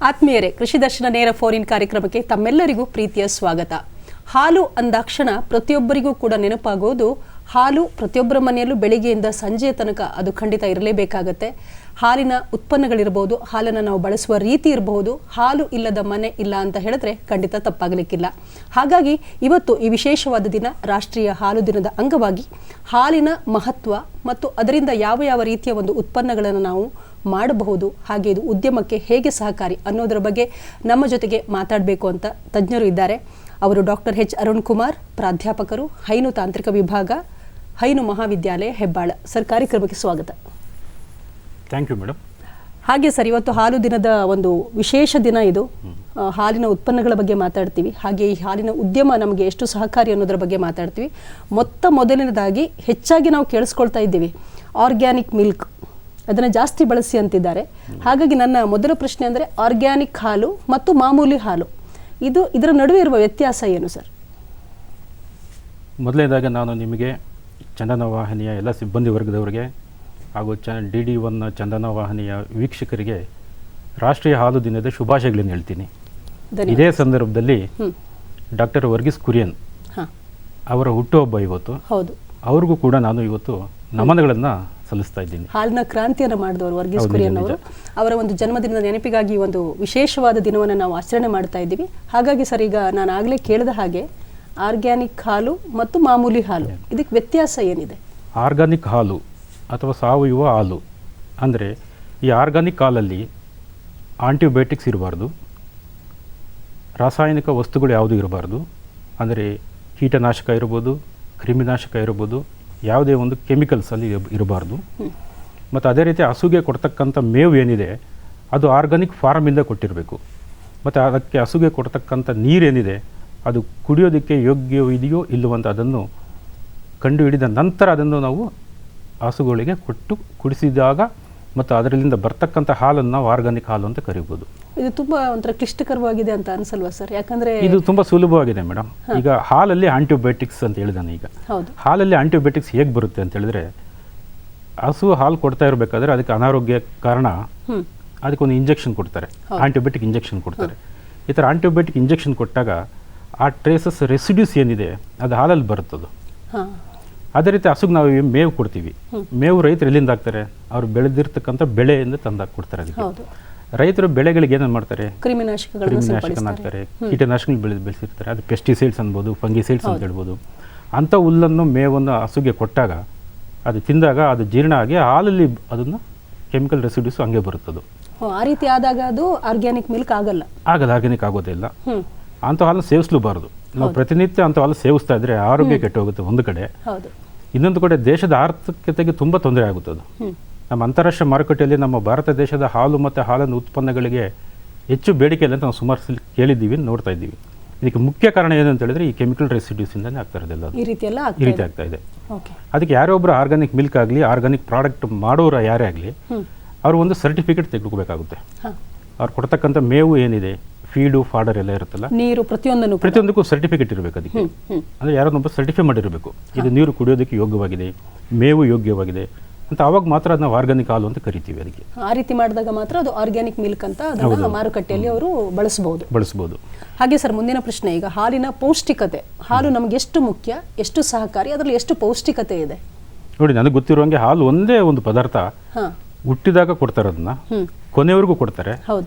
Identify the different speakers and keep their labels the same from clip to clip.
Speaker 1: ಆತ್ಮೀಯರೇ, ಕೃಷಿ ದರ್ಶನ ನೇರ ಫೋನ್ ಇನ್ ಕಾರ್ಯಕ್ರಮಕ್ಕೆ ತಮ್ಮೆಲ್ಲರಿಗೂ ಪ್ರೀತಿಯ ಸ್ವಾಗತ. ಹಾಲು ಅಂದಾಕ್ಷಣ ಪ್ರತಿಯೊಬ್ಬರಿಗೂ ಕೂಡ ನೆನಪಾಗೋದು ಹಾಲು. ಪ್ರತಿಯೊಬ್ಬರ ಮನೆಯಲ್ಲೂ ಬೆಳಿಗ್ಗೆಯಿಂದ ಸಂಜೆಯ ತನಕ ಅದು ಖಂಡಿತ ಇರಲೇಬೇಕಾಗತ್ತೆ. ಹಾಲಿನ ಉತ್ಪನ್ನಗಳಿರಬಹುದು, ಹಾಲನ್ನು ನಾವು ಬಳಸುವ ರೀತಿ ಇರಬಹುದು. ಹಾಲು ಇಲ್ಲದ ಮನೆ ಇಲ್ಲ ಅಂತ ಹೇಳಿದ್ರೆ ಖಂಡಿತ ತಪ್ಪಾಗಲಿಕ್ಕಿಲ್ಲ. ಹಾಗಾಗಿ ಇವತ್ತು ಈ ವಿಶೇಷವಾದ ದಿನ, ರಾಷ್ಟ್ರೀಯ ಹಾಲು ದಿನದ ಅಂಗವಾಗಿ ಹಾಲಿನ ಮಹತ್ವ ಮತ್ತು ಅದರಿಂದ ಯಾವ ಯಾವ ರೀತಿಯ ಒಂದು ಉತ್ಪನ್ನಗಳನ್ನು ನಾವು ಮಾಡಬಹುದು, ಹಾಗೆ ಇದು ಉದ್ಯಮಕ್ಕೆ ಹೇಗೆ ಸಹಕಾರಿ ಅನ್ನೋದರ ಬಗ್ಗೆ ನಮ್ಮ ಜೊತೆಗೆ ಮಾತಾಡಬೇಕು ಅಂತ ತಜ್ಞರು ಇದ್ದಾರೆ. ಅವರು ಡಾಕ್ಟರ್ ಎಚ್ ಅರುಣ್ ಕುಮಾರ್, ಪ್ರಾಧ್ಯಾಪಕರು, ಹೈನು ತಾಂತ್ರಿಕ ವಿಭಾಗ, ಹೈನು ಮಹಾವಿದ್ಯಾಲಯ, ಹೆಬ್ಬಾಳ. ಸರ್, ಕಾರ್ಯಕ್ರಮಕ್ಕೆ ಸ್ವಾಗತ.
Speaker 2: Thank you madam.
Speaker 1: ಹಾಗೆ ಸರ್, ಇವತ್ತು ಹಾಲು ದಿನದ ಒಂದು ವಿಶೇಷ ದಿನ ಇದು. ಹಾಲಿನ ಉತ್ಪನ್ನಗಳ ಬಗ್ಗೆ ಮಾತಾಡ್ತೀವಿ, ಹಾಗೆ ಈ ಹಾಲಿನ ಉದ್ಯಮ ನಮಗೆ ಎಷ್ಟು ಸಹಕಾರಿ ಅನ್ನೋದರ ಬಗ್ಗೆ ಮಾತಾಡ್ತೀವಿ. ಮೊದಲನೇದಾಗಿ ಹೆಚ್ಚಾಗಿ ನಾವು ಕೇಳಿಸ್ಕೊಳ್ತಾ ಇದ್ದೀವಿ ಆರ್ಗ್ಯಾನಿಕ್ ಮಿಲ್ಕ್, ಅದನ್ನು ಜಾಸ್ತಿ ಬಳಸಿ ಅಂತಿದ್ದಾರೆ. ಹಾಗಾಗಿ ನನ್ನ ಮೊದಲ ಪ್ರಶ್ನೆ ಅಂದರೆ, ಆರ್ಗ್ಯಾನಿಕ್ ಹಾಲು ಮತ್ತು ಮಾಮೂಲಿ ಹಾಲು ಇದರ ನಡುವೆ ಇರುವ ವ್ಯತ್ಯಾಸ ಏನು ಸರ್?
Speaker 2: ಮೊದಲನೇದಾಗಿ ನಾನು ನಿಮಗೆ ಚಂದನ ವಾಹಿನಿಯ ಎಲ್ಲ ಸಿಬ್ಬಂದಿ ವರ್ಗದವರಿಗೆ ಹಾಗೂ DD1 ಚಂದನ ವಾಹಿನಿಯ ವೀಕ್ಷಕರಿಗೆ ರಾಷ್ಟ್ರೀಯ ಹಾಲು ದಿನದ ಶುಭಾಶಯಗಳನ್ನು ಹೇಳ್ತೀನಿ. ಇದೇ ಸಂದರ್ಭದಲ್ಲಿ ಡಾಕ್ಟರ್ ವರ್ಗೀಸ್ ಕುರಿಯನ್ ಅವರ ಹುಟ್ಟುಹಬ್ಬ ಇವತ್ತು.
Speaker 1: ಹೌದು,
Speaker 2: ಅವ್ರಿಗೂ ಕೂಡ ನಾನು ಇವತ್ತು ನಮನಗಳನ್ನು ಸಲ್ಲಿಸ್ತಾ ಇದ್ದೀನಿ.
Speaker 1: ಹಾಲಿನ ಕ್ರಾಂತಿಯನ್ನು ಮಾಡಿದವರು ವರ್ಗೀಸ್ ಕುರಿಯನ್ ಅವರು. ಅವರ ಒಂದು ಜನ್ಮದಿನದ ನೆನಪಿಗಾಗಿ ಒಂದು ವಿಶೇಷವಾದ ದಿನವನ್ನು ನಾವು ಆಚರಣೆ ಮಾಡ್ತಾ ಇದ್ದೀವಿ. ಹಾಗಾಗಿ ಸರ್, ಈಗ ನಾನು ಆಗಲೇ ಕೇಳಿದ ಹಾಗೆ ಆರ್ಗ್ಯಾನಿಕ್ ಹಾಲು ಮತ್ತು ಮಾಮೂಲಿ ಹಾಲು, ಇದಕ್ಕೆ ವ್ಯತ್ಯಾಸ ಏನಿದೆ?
Speaker 2: ಆರ್ಗಾನಿಕ್ ಹಾಲು ಅಥವಾ ಸಾವಯವ ಹಾಲು ಅಂದರೆ, ಈ ಆರ್ಗಾನಿಕ್ ಹಾಲಲ್ಲಿ ಆಂಟಿಬಯೋಟಿಕ್ಸ್ ಇರಬಾರ್ದು, ರಾಸಾಯನಿಕ ವಸ್ತುಗಳು ಯಾವುದೂ ಇರಬಾರ್ದು. ಅಂದರೆ ಕೀಟನಾಶಕ ಇರ್ಬೋದು, ಕ್ರಿಮಿನಾಶಕ ಇರ್ಬೋದು, ಯಾವುದೇ ಒಂದು ಕೆಮಿಕಲ್ಸ್ ಅಲ್ಲಿ ಇರಬಾರ್ದು. ಮತ್ತು ಅದೇ ರೀತಿ ಹಸುಗೆ ಕೊಡ್ತಕ್ಕಂಥ ಮೇವು ಏನಿದೆ ಅದು ಆರ್ಗಾನಿಕ್ ಫಾರ್ಮಿಂದ ಕೊಟ್ಟಿರಬೇಕು. ಮತ್ತು ಅದಕ್ಕೆ ಹಸುಗೆ ಕೊಡ್ತಕ್ಕಂಥ ನೀರೇನಿದೆ ಅದು ಕುಡಿಯೋದಕ್ಕೆ ಯೋಗ್ಯವಿದೆಯೋ ಇಲ್ಲವಂತ ಅದನ್ನು ಕಂಡುಹಿಡಿದ ನಂತರ ಅದನ್ನು ನಾವು ಹಸುಗಳಿಗೆ ಕೊಟ್ಟು ಕುಡಿಸಿದಾಗ ಮತ್ತು ಅದರಿಂದ ಬರ್ತಕ್ಕಂಥ ಹಾಲನ್ನು ನಾವು ಆರ್ಗಾನಿಕ್ ಹಾಲು ಅಂತ ಕರಿಬೋದು.
Speaker 1: ಇದು ತುಂಬ ಒಂಥರ ಕ್ಲಿಷ್ಟಕರವಾಗಿದೆ ಅಂತ ಅನ್ಸಲ್ವಾ ಸರ್? ಯಾಕಂದ್ರೆ
Speaker 2: ಇದು ತುಂಬ ಸುಲಭವಾಗಿದೆ ಮೇಡಮ್. ಈಗ ಹಾಲಲ್ಲಿ ಆಂಟಿಬಯೋಟಿಕ್ಸ್ ಅಂತ ಹೇಳಿದಾನೆ. ಈಗ ಹಾಲಲ್ಲಿ ಆಂಟಿಬಯೋಟಿಕ್ಸ್ ಹೇಗೆ ಬರುತ್ತೆ ಅಂತ ಹೇಳಿದ್ರೆ, ಹಸು ಹಾಲು ಕೊಡ್ತಾ ಇರಬೇಕಾದ್ರೆ ಅದಕ್ಕೆ ಅನಾರೋಗ್ಯ ಕಾರಣ ಅದಕ್ಕೊಂದು ಇಂಜೆಕ್ಷನ್ ಕೊಡ್ತಾರೆ, ಆಂಟಿಬಯೋಟಿಕ್ ಇಂಜೆಕ್ಷನ್ ಕೊಡ್ತಾರೆ. ಈ ಥರ ಆಂಟಿಬಯೋಟಿಕ್ ಇಂಜೆಕ್ಷನ್ ಕೊಟ್ಟಾಗ ಆ ಟ್ರೇಸಸ್ ರೆಸಿಡ್ಯೂಸ್ ಏನಿದೆ ಅದು ಹಾಲಲ್ಲಿ ಬರುತ್ತದು. ಅದೇ ರೀತಿ ಹಸುಗೆ ನಾವು ಮೇವು ಕೊಡ್ತೀವಿ. ಮೇವು ರೈತರು ಎಲ್ಲಿಂದ ಹಾಕ್ತಾರೆ? ಅವ್ರು ಬೆಳೆದಿರ್ತಕ್ಕಂಥ ಬೆಳೆಯಿಂದ ತಂದು ಕೊಡ್ತಾರೆ. ಅದಕ್ಕೆ ರೈತರು ಬೆಳೆಗಳಿಗೆ ಏನೇನು ಮಾಡ್ತಾರೆ? ಕ್ರಿಮಿನಾಶಕನ ಹಾಕ್ತಾರೆ, ಕೀಟನಾಶಕಗಳು ಬೆಳೆಸಿರ್ತಾರೆ. ಅದು ಪೆಸ್ಟಿಸೈಡ್ಸ್ ಅನ್ಬೋದು, ಫಂಗಿಸೈಡ್ಸ್ ಅಂತ ಹೇಳ್ಬೋದು. ಅಂಥ ಹುಲ್ಲನ್ನು ಮೇವನ್ನು ಹಸುಗೆ ಕೊಟ್ಟಾಗ ಅದು ತಿಂದಾಗ ಅದು ಜೀರ್ಣ ಆಗಿ ಹಾಲಲ್ಲಿ ಅದನ್ನು ಕೆಮಿಕಲ್ ರೆಸಿಡ್ಯೂಸ್ ಹಂಗೆ ಬರುತ್ತದು.
Speaker 1: ಆ ರೀತಿ ಆದಾಗ ಅದು ಆರ್ಗ್ಯಾನಿಕ್ ಮಿಲ್ಕ್ ಆಗಲ್ಲ,
Speaker 2: ಆರ್ಗ್ಯಾನಿಕ್ ಆಗೋದಿಲ್ಲ. ಅಂಥ ಹಾಲನ್ನು ಸೇವಿಸಲೂಬಾರ್ದು. ನಾವು ಪ್ರತಿನಿತ್ಯ ಅಂಥ ಹಾಲು ಸೇವಿಸ್ತಾ ಇದ್ರೆ ಆರೋಗ್ಯ ಕೆಟ್ಟು ಹೋಗುತ್ತೆ ಒಂದು ಕಡೆ. ಇನ್ನೊಂದು ಕಡೆ ದೇಶದ ಆರ್ಥಿಕತೆಗೆ ತುಂಬ ತೊಂದರೆ ಆಗುತ್ತದೆ. ನಮ್ಮ ಅಂತಾರಾಷ್ಟ್ರೀಯ ಮಾರುಕಟ್ಟೆಯಲ್ಲಿ ನಮ್ಮ ಭಾರತ ದೇಶದ ಹಾಲು ಮತ್ತು ಹಾಲಿನ ಉತ್ಪನ್ನಗಳಿಗೆ ಹೆಚ್ಚು ಬೇಡಿಕೆ ಇಲ್ಲ ಅಂತ ನಾವು ಸುಮಾರು ಕೇಳಿದ್ದೀವಿ, ನೋಡ್ತಾ ಇದ್ದೀವಿ. ಇದಕ್ಕೆ ಮುಖ್ಯ ಕಾರಣ ಏನು ಅಂತ ಹೇಳಿದ್ರೆ, ಈ ಕೆಮಿಕಲ್ ರೆಸಿಡ್ಯೂಸಿಂದನೇ ಆಗ್ತಾ ಇರೋದಿಲ್ಲ.
Speaker 1: ಈ ರೀತಿ ಆಗ್ತಾ ಇದೆ.
Speaker 2: ಅದಕ್ಕೆ ಯಾರೇ ಒಬ್ಬರು ಆರ್ಗಾನಿಕ್ ಮಿಲ್ಕ್ ಆಗಲಿ, ಆರ್ಗಾನಿಕ್ ಪ್ರಾಡಕ್ಟ್ ಮಾಡೋರು ಯಾರೇ ಆಗಲಿ, ಅವರು ಒಂದು ಸರ್ಟಿಫಿಕೇಟ್ ತೆಗೆದುಕೋಬೇಕಾಗುತ್ತೆ. ಅವ್ರು ಕೊಡ್ತಕ್ಕಂಥ ಮೇವು ಏನಿದೆ, ಫೀಡು, ಫಾಡರ್ ಎಲ್ಲ ಇರುತ್ತಲ್ಲ,
Speaker 1: ನೀರು, ಪ್ರತಿಯೊಂದಕ್ಕೂ
Speaker 2: ಸರ್ಟಿಫಿಕೇಟ್ ಇರಬೇಕು. ಅದಕ್ಕೆ ಅಂದರೆ ಯಾರನ್ನೊಬ್ಬ ಸರ್ಟಿಫೈ ಮಾಡಿರಬೇಕು, ಇದು ನೀರು ಕುಡಿಯೋದಕ್ಕೆ ಯೋಗ್ಯವಾಗಿದೆ, ಮೇವು ಯೋಗ್ಯವಾಗಿದೆ ಅಂತ. ಅವಾಗ ಮಾತ್ರ ನಾವು ಆರ್ಗಾನಿಕ್ ಹಾಲು ಅಂತ ಕರಿತೀವಿ. ಅದಕ್ಕೆ
Speaker 1: ಆ ರೀತಿ ಮಾಡಿದಾಗ ಮಾತ್ರ ಅದು ಆರ್ಗ್ಯಾನಿಕ್ ಮಿಲ್ಕ್ ಅಂತ ಅದನ್ನು ಮಾರುಕಟ್ಟೆಯಲ್ಲಿ ಅವರು ಬಳಸಬಹುದು. ಹಾಗೆ ಸರ್, ಮುಂದಿನ ಪ್ರಶ್ನೆ, ಈಗ ಹಾಲಿನ ಪೌಷ್ಟಿಕತೆ. ಹಾಲು ನಮಗೆ ಎಷ್ಟು ಮುಖ್ಯ, ಎಷ್ಟು ಸಹಕಾರಿ, ಅದರಲ್ಲಿ ಎಷ್ಟು ಪೌಷ್ಟಿಕತೆ ಇದೆ?
Speaker 2: ನೋಡಿ, ನನಗೆ ಗೊತ್ತಿರುವಂಗೆ ಹಾಲು ಒಂದೇ ಒಂದು ಪದಾರ್ಥ. ಹುಟ್ಟಿದಾಗ ಕೊಡ್ತಾರೆ ಅದನ್ನ, ಕೊನೆಯವರೆಗೂ ಕೊಡ್ತಾರೆ,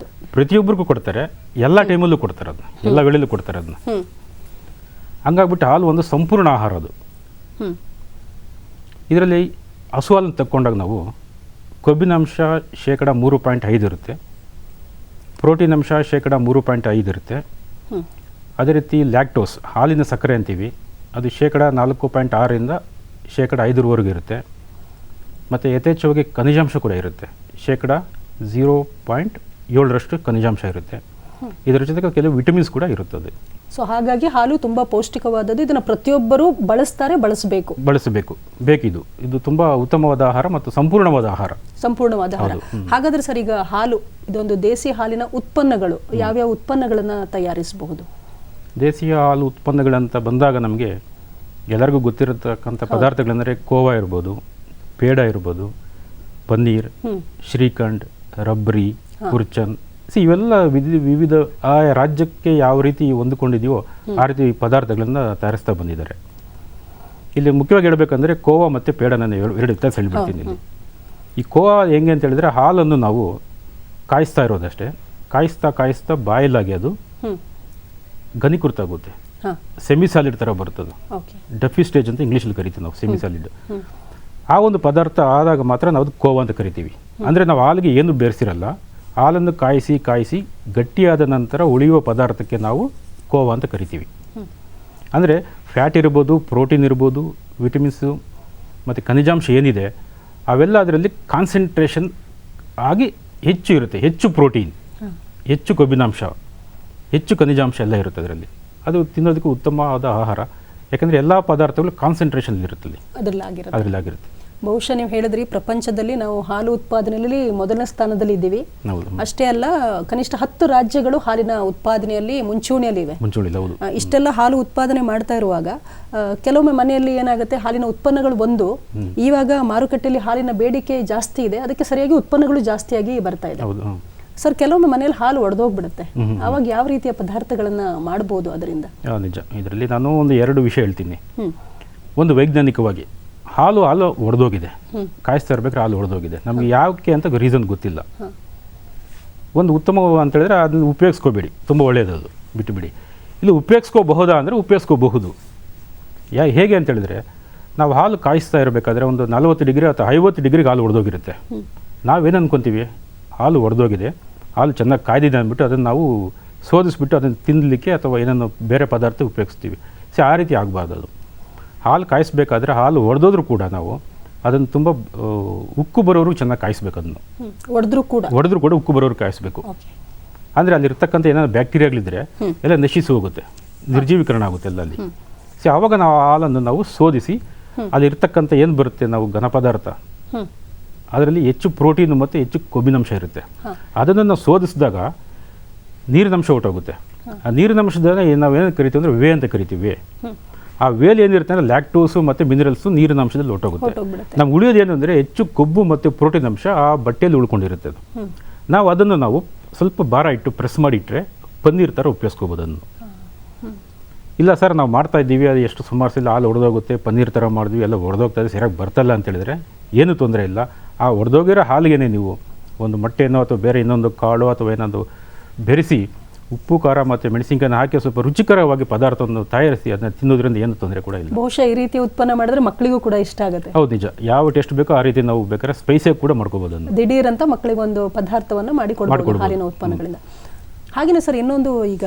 Speaker 2: ಪ್ರತಿಯೊಬ್ಬರಿಗೂ ಕೊಡ್ತಾರೆ, ಎಲ್ಲ ಟೈಮಲ್ಲೂ ಕೊಡ್ತಾರೆ ಅದನ್ನ, ಎಲ್ಲ ವೇಳೆಯಲ್ಲೂ ಕೊಡ್ತಾರೆ ಅದನ್ನ. ಹಂಗಾಗ್ಬಿಟ್ಟು ಹಾಲು ಒಂದು ಸಂಪೂರ್ಣ ಆಹಾರ ಅದು. ಇದರಲ್ಲಿ ಹಸು ಹಾಲನ್ನು ತಕ್ಕೊಂಡಾಗ ನಾವು ಕೊಬ್ಬಿನಾಂಶ 3.5% ಇರುತ್ತೆ, ಪ್ರೋಟೀನ್ ಅಂಶ 3.5% ಇರುತ್ತೆ. ಅದೇ ರೀತಿ ಲ್ಯಾಕ್ಟೋಸ್, ಹಾಲಿನ ಸಕ್ಕರೆ ಅಂತೀವಿ, ಅದು 4.6% 5% ಇರುತ್ತೆ. ಮತ್ತು ಯಥೇಚ್ಛವಾಗಿ ಖನಿಜಾಂಶ ಕೂಡ ಇರುತ್ತೆ, 0.7% ಖನಿಜಾಂಶ ಇರುತ್ತೆ. ಇದರ ಜೊತೆಗೆ ಕೆಲವು ವಿಟಮಿನ್ಸ್ ಕೂಡ ಇರುತ್ತದೆ.
Speaker 1: ಸೊ ಹಾಗಾಗಿ ಹಾಲು ತುಂಬ ಪೌಷ್ಟಿಕವಾದದ್ದು. ಇದನ್ನು ಪ್ರತಿಯೊಬ್ಬರೂ ಬಳಸಬೇಕು. ಇದು ತುಂಬ ಉತ್ತಮವಾದ ಆಹಾರ ಮತ್ತು ಸಂಪೂರ್ಣವಾದ ಆಹಾರ. ಹಾಗಾದ್ರೆ ಸರ್, ಈಗ ಹಾಲು ಇದೊಂದು ದೇಸಿ ಹಾಲಿನ ಉತ್ಪನ್ನಗಳು, ಯಾವ್ಯಾವ ಉತ್ಪನ್ನಗಳನ್ನು ತಯಾರಿಸಬಹುದು?
Speaker 2: ದೇಸಿಯ ಹಾಲು ಉತ್ಪನ್ನಗಳಂತ ಬಂದಾಗ ನಮಗೆ ಎಲ್ಲರಿಗೂ ಗೊತ್ತಿರತಕ್ಕಂಥ ಪದಾರ್ಥಗಳೆಂದರೆ ಕೋವಾ ಇರ್ಬೋದು, ಪೇಡ ಇರ್ಬೋದು, ಪನ್ನೀರ್, ಶ್ರೀಖಂಡ್, ರಬ್ರಿ, ಕುರ್ಚನ್, ಇವೆಲ್ಲ ವಿವಿಧ ಆ ರಾಜ್ಯಕ್ಕೆ ಯಾವ ರೀತಿ ಹೊಂದಿಕೊಂಡಿದೆಯೋ ಆ ರೀತಿ ಪದಾರ್ಥಗಳನ್ನು ತಯಾರಿಸ್ತಾ ಬಂದಿದ್ದಾರೆ. ಇಲ್ಲಿ ಮುಖ್ಯವಾಗಿ ಹೇಳಬೇಕಂದ್ರೆ ಕೋವಾ ಮತ್ತು ಪೇಡ ನಾನು ಎರಡು ವ್ಯತ್ಯಾಸ ಹೇಳ್ಬಿಡ್ತೀನಿ. ಇಲ್ಲಿ ಈ ಕೋವಾ ಹೆಂಗೆ ಅಂತ ಹೇಳಿದ್ರೆ ಹಾಲನ್ನು ನಾವು ಕಾಯಿಸ್ತಾ ಇರೋದಷ್ಟೇ, ಕಾಯಿಸ್ತಾ ಬಾಯಲಾಗಿ ಅದು ಘನೀಕೃತ ಸೆಮಿ ಸಾಲಿಡ್ ಥರ ಬರ್ತದೆ. ಡಫಿ ಸ್ಟೇಜ್ ಅಂತ ಇಂಗ್ಲೀಷಲ್ಲಿ ಕರಿತೀವಿ ನಾವು, ಸೆಮಿ ಸಾಲಿಡ್. ಆ ಒಂದು ಪದಾರ್ಥ ಆದಾಗ ಮಾತ್ರ ನಾವು ಅದು ಕೋವಾ ಅಂತ ಕರಿತೀವಿ. ಅಂದರೆ ನಾವು ಹಾಲಿಗೆ ಏನು ಬೇರಿಸಿರಲ್ಲ, ಹಾಲನ್ನು ಕಾಯಿಸಿ ಗಟ್ಟಿಯಾದ ನಂತರ ಉಳಿಯುವ ಪದಾರ್ಥಕ್ಕೆ ನಾವು ಕೋವಾ ಅಂತ ಕರಿತೀವಿ. ಅಂದರೆ ಫ್ಯಾಟ್ ಇರ್ಬೋದು, ಪ್ರೋಟೀನ್ ಇರ್ಬೋದು, ವಿಟಮಿನ್ಸು ಮತ್ತು ಖನಿಜಾಂಶ ಏನಿದೆ ಅವೆಲ್ಲ ಅದರಲ್ಲಿ ಕಾನ್ಸಂಟ್ರೇಷನ್ ಆಗಿ ಹೆಚ್ಚು ಇರುತ್ತೆ. ಹೆಚ್ಚು ಪ್ರೋಟೀನ್, ಹೆಚ್ಚು ಕೊಬ್ಬಿನಾಂಶ, ಹೆಚ್ಚು ಖನಿಜಾಂಶ ಎಲ್ಲ ಇರುತ್ತೆ ಅದರಲ್ಲಿ. ಅದು ತಿನ್ನೋದಕ್ಕೆ ಉತ್ತಮವಾದ ಆಹಾರ. ಯಾಕಂದರೆ ಎಲ್ಲ ಪದಾರ್ಥಗಳು ಕಾನ್ಸಂಟ್ರೇಷನ್ ಇರುತ್ತಲ್ಲಿ ಅದರಲ್ಲಾಗಿರುತ್ತೆ.
Speaker 1: ಬಹುಶಃ ನೀವು ಹೇಳಿದ್ರಿ ಪ್ರಪಂಚದಲ್ಲಿ ನಾವು ಹಾಲು ಉತ್ಪಾದನೆಯಲ್ಲಿ ಮೊದಲನೇ ಸ್ಥಾನದಲ್ಲಿ ಇದ್ದೀವಿ. ಅಷ್ಟೇ ಅಲ್ಲ, ಕನಿಷ್ಠ 10 ರಾಜ್ಯಗಳು ಹಾಲಿನ ಉತ್ಪಾದನೆಯಲ್ಲಿ ಮುಂಚೂಣಿಯಲ್ಲಿವೆ. ಇಷ್ಟೆಲ್ಲ ಹಾಲು ಉತ್ಪಾದನೆ ಮಾಡ್ತಾ ಇರುವಾಗ ಕೆಲವೊಮ್ಮೆ ಮನೆಯಲ್ಲಿ ಏನಾಗುತ್ತೆ, ಹಾಲಿನ ಉತ್ಪನ್ನಗಳು ಇವಾಗ ಮಾರುಕಟ್ಟೆಯಲ್ಲಿ ಹಾಲಿನ ಬೇಡಿಕೆ ಜಾಸ್ತಿ ಇದೆ, ಅದಕ್ಕೆ ಸರಿಯಾಗಿ ಉತ್ಪನ್ನಗಳು ಜಾಸ್ತಿಯಾಗಿ ಬರ್ತಾ ಇದೆ. ಸರ್, ಕೆಲವೊಮ್ಮೆ ಮನೆಯಲ್ಲಿ ಹಾಲು ಒಡೆದೋಗ್ಬಿಡುತ್ತೆ, ಅವಾಗ ಯಾವ ರೀತಿಯ ಪದಾರ್ಥಗಳನ್ನ ಮಾಡಬಹುದು ಅದರಿಂದ?
Speaker 2: ನಿಜ. ಇದರಲ್ಲಿ ನಾನು ಒಂದು 2 ವಿಷಯ ಹೇಳ್ತೀನಿ. ಒಂದು, ವೈಜ್ಞಾನಿಕವಾಗಿ ಹಾಲು ಒಡೆದೋಗಿದೆ, ಕಾಯಿಸ್ತಾ ಇರ್ಬೇಕಾದ್ರೆ ಹಾಲು ಒಡೆದೋಗಿದೆ, ನಮಗೆ ಯಾಕೆ ಅಂತ ರೀಸನ್ ಗೊತ್ತಿಲ್ಲ. ಒಂದು ಉತ್ತಮ ಅಂತ ಹೇಳಿದ್ರೆ ಅದನ್ನು ಉಪಯೋಗಿಸ್ಕೋಬೇಡಿ, ತುಂಬ ಒಳ್ಳೆಯದು, ಅದು ಬಿಟ್ಟುಬಿಡಿ. ಇಲ್ಲಿ ಉಪಯೋಗಿಸ್ಕೋಬಹುದಾ ಅಂದರೆ ಉಪಯೋಗಿಸ್ಕೋಬಹುದು. ಹೇಗೆ ಅಂತ ಹೇಳಿದ್ರೆ, ನಾವು ಹಾಲು ಕಾಯಿಸ್ತಾ ಇರಬೇಕಾದ್ರೆ ಒಂದು 40 ಡಿಗ್ರಿ ಅಥವಾ 50 ಡಿಗ್ರಿಗೆ ಹಾಲು ಒಡೆದೋಗಿರುತ್ತೆ. ನಾವೇನು ಅಂದ್ಕೊತೀವಿ, ಹಾಲು ಒಡೆದೋಗಿದೆ, ಹಾಲು ಚೆನ್ನಾಗಿ ಕಾಯ್ದಿದೆ ಅಂದ್ಬಿಟ್ಟು ಅದನ್ನು ನಾವು ಶೋಧಿಸ್ಬಿಟ್ಟು ಅದನ್ನು ತಿನ್ನಲಿಕ್ಕೆ ಅಥವಾ ಏನನ್ನು ಬೇರೆ ಪದಾರ್ಥ ಉಪಯೋಗಿಸ್ತೀವಿ. ಆ ರೀತಿ ಆಗಬಾರ್ದು. ಅದು ಹಾಲು ಕಾಯಿಸ್ಬೇಕಾದ್ರೆ ಹಾಲು ಒಡೆದೋದ್ರೂ ಕೂಡ ನಾವು ಅದನ್ನು ತುಂಬ ಉಕ್ಕು ಬರೋರು ಚೆನ್ನಾಗಿ ಕಾಯಿಸ್ಬೇಕು. ಅದನ್ನು ಒಡೆದ್ರೂ ಕೂಡ ಉಕ್ಕು ಬರೋರು ಕಾಯಿಸ್ಬೇಕು. ಅಂದರೆ ಅಲ್ಲಿರ್ತಕ್ಕಂಥ ಏನಾದ್ರು ಬ್ಯಾಕ್ಟೀರಿಯಾಗಳಿದ್ರೆ ಎಲ್ಲ ನಶಿಸಿ ಹೋಗುತ್ತೆ, ನಿರ್ಜೀವೀಕರಣ ಆಗುತ್ತೆ ಎಲ್ಲ ಅಲ್ಲಿ. ಆವಾಗ ನಾವು ಹಾಲನ್ನು ನಾವು ಶೋಧಿಸಿ ಅಲ್ಲಿರ್ತಕ್ಕಂಥ ಏನು ಬರುತ್ತೆ ನಾವು ಘನ ಪದಾರ್ಥ, ಅದರಲ್ಲಿ ಹೆಚ್ಚು ಪ್ರೋಟೀನು ಮತ್ತು ಹೆಚ್ಚು ಕೊಬ್ಬಿನಂಶ ಇರುತ್ತೆ. ಅದನ್ನು ನಾವು ಶೋಧಿಸಿದಾಗ ನೀರಿನಂಶ ಹೊರಟೋಗುತ್ತೆ. ಆ ನೀರಿನಂಶದ ನಾವೇನು ಕರಿತೀವಿ ಅಂದರೆ ವೇ ಅಂತ ಕರಿತೀವಿ. ಆ ವೇಲ್ ಏನಿರುತ್ತೆ ಅಂದರೆ ಲ್ಯಾಕ್ಟೋಸು ಮತ್ತು ಮಿನರಲ್ಸು ನೀರಿನ ಅಂಶದಲ್ಲಿ ಹೊರಟೋಗುತ್ತೆ. ನಮ್ಗೆ ಉಳಿಯೋದು ಏನು ಅಂದರೆ ಹೆಚ್ಚು ಕೊಬ್ಬು ಮತ್ತು ಪ್ರೋಟೀನ್ ಅಂಶ ಆ ಬಟ್ಟೆಯಲ್ಲಿ ಉಳ್ಕೊಂಡಿರುತ್ತೆ. ಅದು ನಾವು ಅದನ್ನು ನಾವು ಸ್ವಲ್ಪ ಭಾರ ಇಟ್ಟು ಪ್ರೆಸ್ ಮಾಡಿಟ್ರೆ ಪನ್ನೀರ್ ಥರ ಉಪಯೋಗಿಸ್ಕೋಬೋದು. ಅದನ್ನು ಇಲ್ಲ ಸರ್ ನಾವು ಮಾಡ್ತಾ ಇದ್ದೀವಿ, ಅದು ಎಷ್ಟು ಸುಮಾರು ಸಲ ಹಾಲು ಒಡೆದೋಗುತ್ತೆ, ಪನ್ನೀರ್ ಥರ ಮಾಡಿದ್ವಿ, ಎಲ್ಲ ಒಡೆದೋಗ್ತಾ ಇದೆ, ಸರಿಯಾಗಿ ಬರ್ತಲ್ಲ ಅಂತ ಹೇಳಿದ್ರೆ ಏನೂ ತೊಂದರೆ ಇಲ್ಲ. ಆ ಒಡೆದೋಗಿರೋ ಹಾಲಿಗೆ ನೀವು ಒಂದು ಮೊಟ್ಟೆನೋ ಅಥವಾ ಬೇರೆ ಇನ್ನೊಂದು ಕಾಳು ಅಥವಾ ಏನೊಂದು ಬೆರೆಸಿ ಉಪ್ಪು ಖಾರ ಮತ್ತು ಮೆಣಸಿನಕಾಯಿನ ಹಾಕಿ ಸ್ವಲ್ಪ ರುಚಿಕರವಾಗಿ ಪದಾರ್ಥವನ್ನು ತಯಾರಿಸಿ ಅದನ್ನ ತಿನ್ನೋದ್ರಿಂದ ಏನು ತೊಂದರೆ ಕೂಡ ಇಲ್ಲ.
Speaker 1: ಬಹುಶಃ ಈ ರೀತಿ ಉತ್ಪನ್ನ ಮಾಡಿದ್ರೆ ಮಕ್ಕಳಿಗೂ ಕೂಡ ಇಷ್ಟ ಆಗುತ್ತೆ.
Speaker 2: ಹೌದು, ನಿಜ. ಯಾವ ಟೇಸ್ಟ್ ಬೇಕೋ ಆ ರೀತಿ ನಾವು ಬೇಕಾದ್ರೆ ಸ್ಪೈಸಿಯಾಗಿ ಕೂಡ ಮಾಡ್ಕೋಬಹುದು.
Speaker 1: ದಿಢೀರ್ ಅಂತ ಮಕ್ಕಳಿಗೆ ಒಂದು ಪದಾರ್ಥವನ್ನು ಮಾಡಿಕೊಡ್ಬೋದು ಹಾಲಿನ ಉತ್ಪನ್ನಗಳಿಂದ. ಹಾಗೆಯೇ ಸರ್, ಇನ್ನೊಂದು, ಈಗ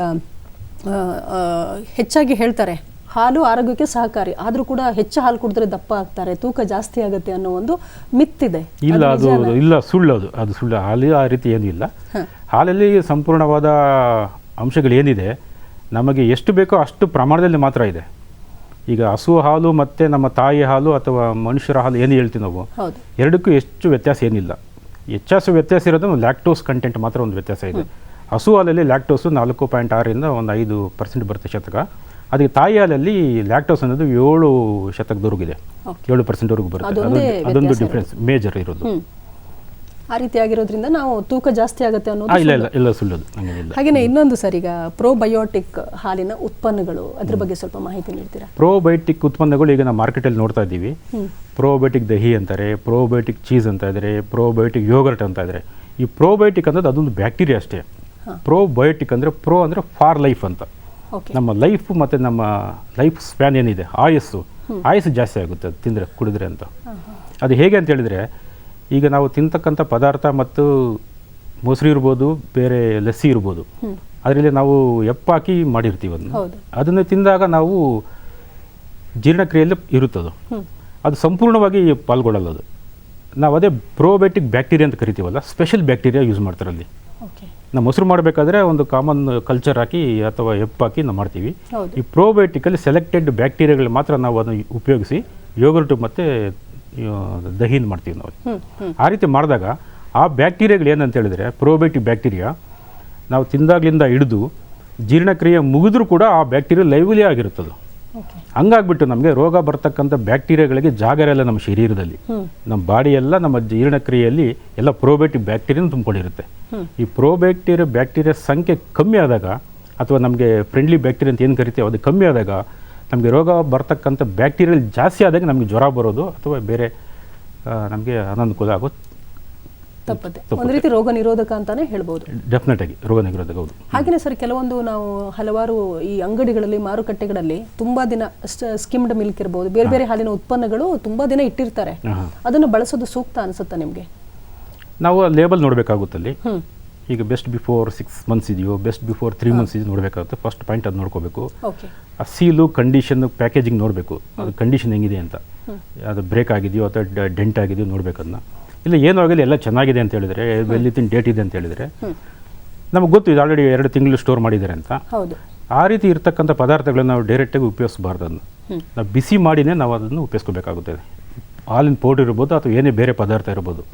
Speaker 1: ಹೆಚ್ಚಾಗಿ ಹೇಳ್ತಾರೆ ಹಾಲು ಆರೋಗ್ಯಕ್ಕೆ ಸಹಕಾರಿ, ಆದರೂ ಕೂಡ ಹೆಚ್ಚು ಹಾಲು ಕುಡಿದ್ರೆ ದಪ್ಪ ಆಗ್ತಾರೆ, ತೂಕ ಜಾಸ್ತಿ ಆಗುತ್ತೆ ಅನ್ನೋ ಒಂದು ಮಿತ್ತಿದೆ.
Speaker 2: ಇಲ್ಲ, ಅದು ಸುಳ್ಳು. ಅದು ಸುಳ್ಳು. ಹಾಲು ಆ ರೀತಿ ಏನೂ ಇಲ್ಲ. ಹಾಲಲ್ಲಿ ಸಂಪೂರ್ಣವಾದ ಅಂಶಗಳೇನಿದೆ ನಮಗೆ ಎಷ್ಟು ಬೇಕೋ ಅಷ್ಟು ಪ್ರಮಾಣದಲ್ಲಿ ಮಾತ್ರ ಇದೆ. ಈಗ ಹಸು ಹಾಲು ಮತ್ತು ನಮ್ಮ ತಾಯಿ ಹಾಲು ಅಥವಾ ಮನುಷ್ಯರ ಹಾಲು ಏನು ಹೇಳ್ತೀವಿ ನಾವು, ಎರಡಕ್ಕೂ ಹೆಚ್ಚು ವ್ಯತ್ಯಾಸ ಏನಿಲ್ಲ. ವ್ಯತ್ಯಾಸ ಇರೋದು ಲ್ಯಾಕ್ಟೋಸ್ ಕಂಟೆಂಟ್ ಮಾತ್ರ ಒಂದು ವ್ಯತ್ಯಾಸ ಇದೆ. ಹಸು ಹಾಲಲ್ಲಿ ಲ್ಯಾಕ್ಟೋಸು 4.6ರಿಂದ ಒಂದು 5% ಬರುತ್ತೆ ಶತಕ. ಅದಕ್ಕೆ ತಾಯಿ ಹಾಲಲ್ಲಿ ಲ್ಯಾಕ್ಟೋಸ್ ಅನ್ನೋದು 7% 7%ವರೆಗೂ ಬರುತ್ತೆ. ಅದೊಂದು ಡಿಫ್ರೆನ್ಸ್ ಮೇಜರ್ ಇರೋದು.
Speaker 1: ಆ ರೀತಿ ಆಗಿರೋದ್ರಿಂದ ನಾವು ತೂಕ ಜಾಸ್ತಿ ಆಗುತ್ತೆ ಅನ್ನೋದು
Speaker 2: ಇಲ್ಲ, ಸುಳ್ಳೋದು.
Speaker 1: ಹಾಗೇನೆ ಇನ್ನೊಂದು ಸರ್, ಈಗ ಪ್ರೋಬಯೋಟಿಕ್ ಹಾಲಿನ ಉತ್ಪನ್ನಗಳು, ಅದ್ರ ಬಗ್ಗೆ ಸ್ವಲ್ಪ ಮಾಹಿತಿ ನೀಡ್ತೀರಾ?
Speaker 2: ಪ್ರೋಬಯೋಟಿಕ್ ಉತ್ಪನ್ನಗಳು ಈಗ ನಾವು ಮಾರ್ಕೆಟಲ್ಲಿ ನೋಡ್ತಾ ಇದ್ದೀವಿ. ಪ್ರೋಬಯೋಟಿಕ್ ದಹಿ ಅಂತಾರೆ, ಪ್ರೋಬಯೋಟಿಕ್ ಚೀಸ್ ಅಂತ ಇದ್ದಾರೆ, ಪ್ರೋಬಯೋಟಿಕ್ ಯೋಗರ್ಟ್ ಅಂತ ಇದ್ದಾರೆ. ಈ ಪ್ರೋಬಯೋಟಿಕ್ ಅನ್ನೋದು ಅದೊಂದು ಬ್ಯಾಕ್ಟೀರಿಯಾ ಅಷ್ಟೇ. ಪ್ರೋಬಯೋಟಿಕ್ ಅಂದರೆ ಪ್ರೋ ಅಂದರೆ ಫಾರ್ ಲೈಫ್ ಅಂತ. ನಮ್ಮ ಲೈಫ್ ಮತ್ತು ನಮ್ಮ ಲೈಫ್ ಸ್ಪ್ಯಾನ್ ಏನಿದೆ, ಆಯಸ್ಸು ಜಾಸ್ತಿ ಆಗುತ್ತೆ ಅದು ತಿಂದರೆ ಕುಡಿದ್ರೆ ಅಂತ. ಅದು ಹೇಗೆ ಅಂತ ಹೇಳಿದರೆ, ಈಗ ನಾವು ತಿಂತಕ್ಕಂಥ ಪದಾರ್ಥ ಮತ್ತು ಮೊಸರು ಇರ್ಬೋದು, ಬೇರೆ ಲಸ್ಸಿ ಇರ್ಬೋದು, ಅದರಲ್ಲಿ ನಾವು ಎಪ್ಪಾಕಿ ಮಾಡಿರ್ತೀವಿ. ಅದನ್ನು ತಿಂದಾಗ ನಾವು ಜೀರ್ಣಕ್ರಿಯೆಯಲ್ಲಿ ಇರುತ್ತದು, ಅದು ಸಂಪೂರ್ಣವಾಗಿ ಪಾಲ್ಗೊಳ್ಳಲ್ಲ. ಅದು ನಾವು ಅದೇ ಪ್ರೋಬಯೋಟಿಕ್ ಬ್ಯಾಕ್ಟೀರಿಯಾ ಅಂತ ಕರಿತೀವಲ್ಲ, ಸ್ಪೆಷಲ್ ಬ್ಯಾಕ್ಟೀರಿಯಾ ಯೂಸ್ ಮಾಡ್ತಾರೆ ಅಲ್ಲಿ. ನಾವು ಮೊಸರು ಮಾಡಬೇಕಾದ್ರೆ ಒಂದು ಕಾಮನ್ ಕಲ್ಚರ್ ಹಾಕಿ ಅಥವಾ ಎಪ್ಪಾಕಿ ನಾವು ಮಾಡ್ತೀವಿ. ಈ ಪ್ರೋಬಯೋಟಿಕಲ್ಲಿ ಸೆಲೆಕ್ಟೆಡ್ ಬ್ಯಾಕ್ಟೀರಿಯಾಗಳು ಮಾತ್ರ ನಾವು ಅದನ್ನು ಉಪಯೋಗಿಸಿ ಯೋಗರ್ಟ್ ಮತ್ತು ದಹಿನ ಮಾಡ್ತೀವಿ ನಾವು. ಆ ರೀತಿ ಮಾಡಿದಾಗ ಆ ಬ್ಯಾಕ್ಟೀರಿಯಾಗಳು ಏನಂತ ಹೇಳಿದ್ರೆ, ಪ್ರೋಬಯೋಟಿಕ್ ಬ್ಯಾಕ್ಟೀರಿಯಾ ನಾವು ತಿಂದಾಗ್ಲಿಂದ ಹಿಡಿದು ಜೀರ್ಣಕ್ರಿಯೆ ಮುಗಿದ್ರೂ ಕೂಡ ಆ ಬ್ಯಾಕ್ಟೀರಿಯಾ ಲೈವ್ಲಿ ಆಗಿರುತ್ತದು. ಹಂಗಾಗ್ಬಿಟ್ಟು ನಮಗೆ ರೋಗ ಬರ್ತಕ್ಕಂಥ ಬ್ಯಾಕ್ಟೀರಿಯಾಗಳಿಗೆ ಜಾಗ ಇರಲ್ಲ ನಮ್ಮ ಶರೀರದಲ್ಲಿ. ನಮ್ಮ ಬಾಡಿ ಎಲ್ಲ ನಮ್ಮ ಜೀರ್ಣಕ್ರಿಯೆಯಲ್ಲಿ ಎಲ್ಲ ಪ್ರೋಬಯೋಟಿಕ್ ಬ್ಯಾಕ್ಟೀರಿಯಾನು ತುಂಬಿಕೊಂಡಿರುತ್ತೆ. ಈ ಬ್ಯಾಕ್ಟೀರಿಯಾ ಸಂಖ್ಯೆ ಕಮ್ಮಿ ಆದಾಗ ಅಥವಾ ನಮಗೆ ಫ್ರೆಂಡ್ಲಿ ಬ್ಯಾಕ್ಟೀರಿಯಾ ಅಂತ ಏನು ಕರಿತೀವಿ ಅದು ಕಮ್ಮಿ ಆದಾಗ ನಮಗೆ ರೋಗ ಬರ್ತಕ್ಕಂಥ ಬ್ಯಾಕ್ಟೀರಿಯಲ್ ಜಾಸ್ತಿ ಆದಾಗ ನಮಗೆ ಜ್ವರ ಬರೋದು ಅಥವಾ ಬೇರೆ ನಮಗೆ ಅನಾನುಕೂಲ ಆಗೋದು
Speaker 1: ತಪ್ಪತ್ತೆ. ಒಂದು ರೀತಿ ರೋಗ ನಿರೋಧಕ ಅಂತಾನೆ ಹೇಳ್ಬೋದು.
Speaker 2: ಡೆಫಿನೆಟ್ ಆಗಿ ರೋಗ ನಿರೋಧಕ. ಹೌದು.
Speaker 1: ಹಾಗೆಯೇ ಸರ್, ಕೆಲವೊಂದು ನಾವು ಹಲವಾರು ಈ ಅಂಗಡಿಗಳಲ್ಲಿ ಮಾರುಕಟ್ಟೆಗಳಲ್ಲಿ ತುಂಬಾ ದಿನ ಸ್ಕಿಮ್ಡ್ ಮಿಲ್ಕ್ ಇರ್ಬೋದು, ಬೇರೆ ಬೇರೆ ಹಾಲಿನ ಉತ್ಪನ್ನಗಳು ತುಂಬಾ ದಿನ ಇಟ್ಟಿರ್ತಾರೆ. ಅದನ್ನು ಬಳಸೋದು ಸೂಕ್ತ ಅನ್ಸುತ್ತಾ ನಿಮಗೆ?
Speaker 2: ನಾವು ಲೇಬಲ್ ನೋಡಬೇಕಾಗುತ್ತಲ್ಲಿ. ಈಗ ಬೆಸ್ಟ್ ಬಿಫೋರ್ 6 months ಇದೆಯೋ, ಬೆಸ್ಟ್ ಬಿಫೋರ್ 3 months ಇದೆಯೋ ನೋಡಬೇಕಾಗುತ್ತೆ. ಫಸ್ಟ್ ಪಾಯಿಂಟ್ ಅದು ನೋಡ್ಕೋಬೇಕು. ಆ ಸೀಲು, ಕಂಡೀಷನ್, ಪ್ಯಾಕೇಜಿಂಗ್ ನೋಡಬೇಕು. ಅದು ಕಂಡೀಷನ್ ಹೆಂಗಿದೆ ಅಂತ, ಅದು ಬ್ರೇಕ್ ಆಗಿದೆಯೋ ಅಥವಾ ಡೆಂಟ್ ಆಗಿದೆಯೋ ನೋಡ್ಬೇಕು. ಅದನ್ನ ಇಲ್ಲ ಏನೂ ಆಗಲಿ ಎಲ್ಲ ಚೆನ್ನಾಗಿದೆ ಅಂತ ಹೇಳಿದರೆ, ಎಲ್ಲಿತ್ತಿನ ಡೇಟ್ ಇದೆ ಅಂತ ಹೇಳಿದರೆ ನಮಗೆ ಗೊತ್ತು ಇದು ಆಲ್ರೆಡಿ 2 ತಿಂಗಳು ಸ್ಟೋರ್ ಮಾಡಿದ್ದಾರೆ ಅಂತ. ಆ ರೀತಿ ಇರ್ತಕ್ಕಂಥ ಪದಾರ್ಥಗಳನ್ನ ನಾವು ಡೈರೆಕ್ಟಾಗಿ ಉಪಯೋಗಿಸಬಾರ್ದು. ಅದನ್ನು ನಾವು ಬಿಸಿ ಮಾಡಿನೇ ನಾವು ಅದನ್ನು ಉಪಯೋಗಿಸ್ಕೋಬೇಕಾಗುತ್ತದೆ. ಹಾಲಿನ ಪೌಡರ್ ಇರ್ಬೋದು ಅಥವಾ ಏನೇ ಬೇರೆ ಪದಾರ್ಥ ಇರ್ಬೋದು.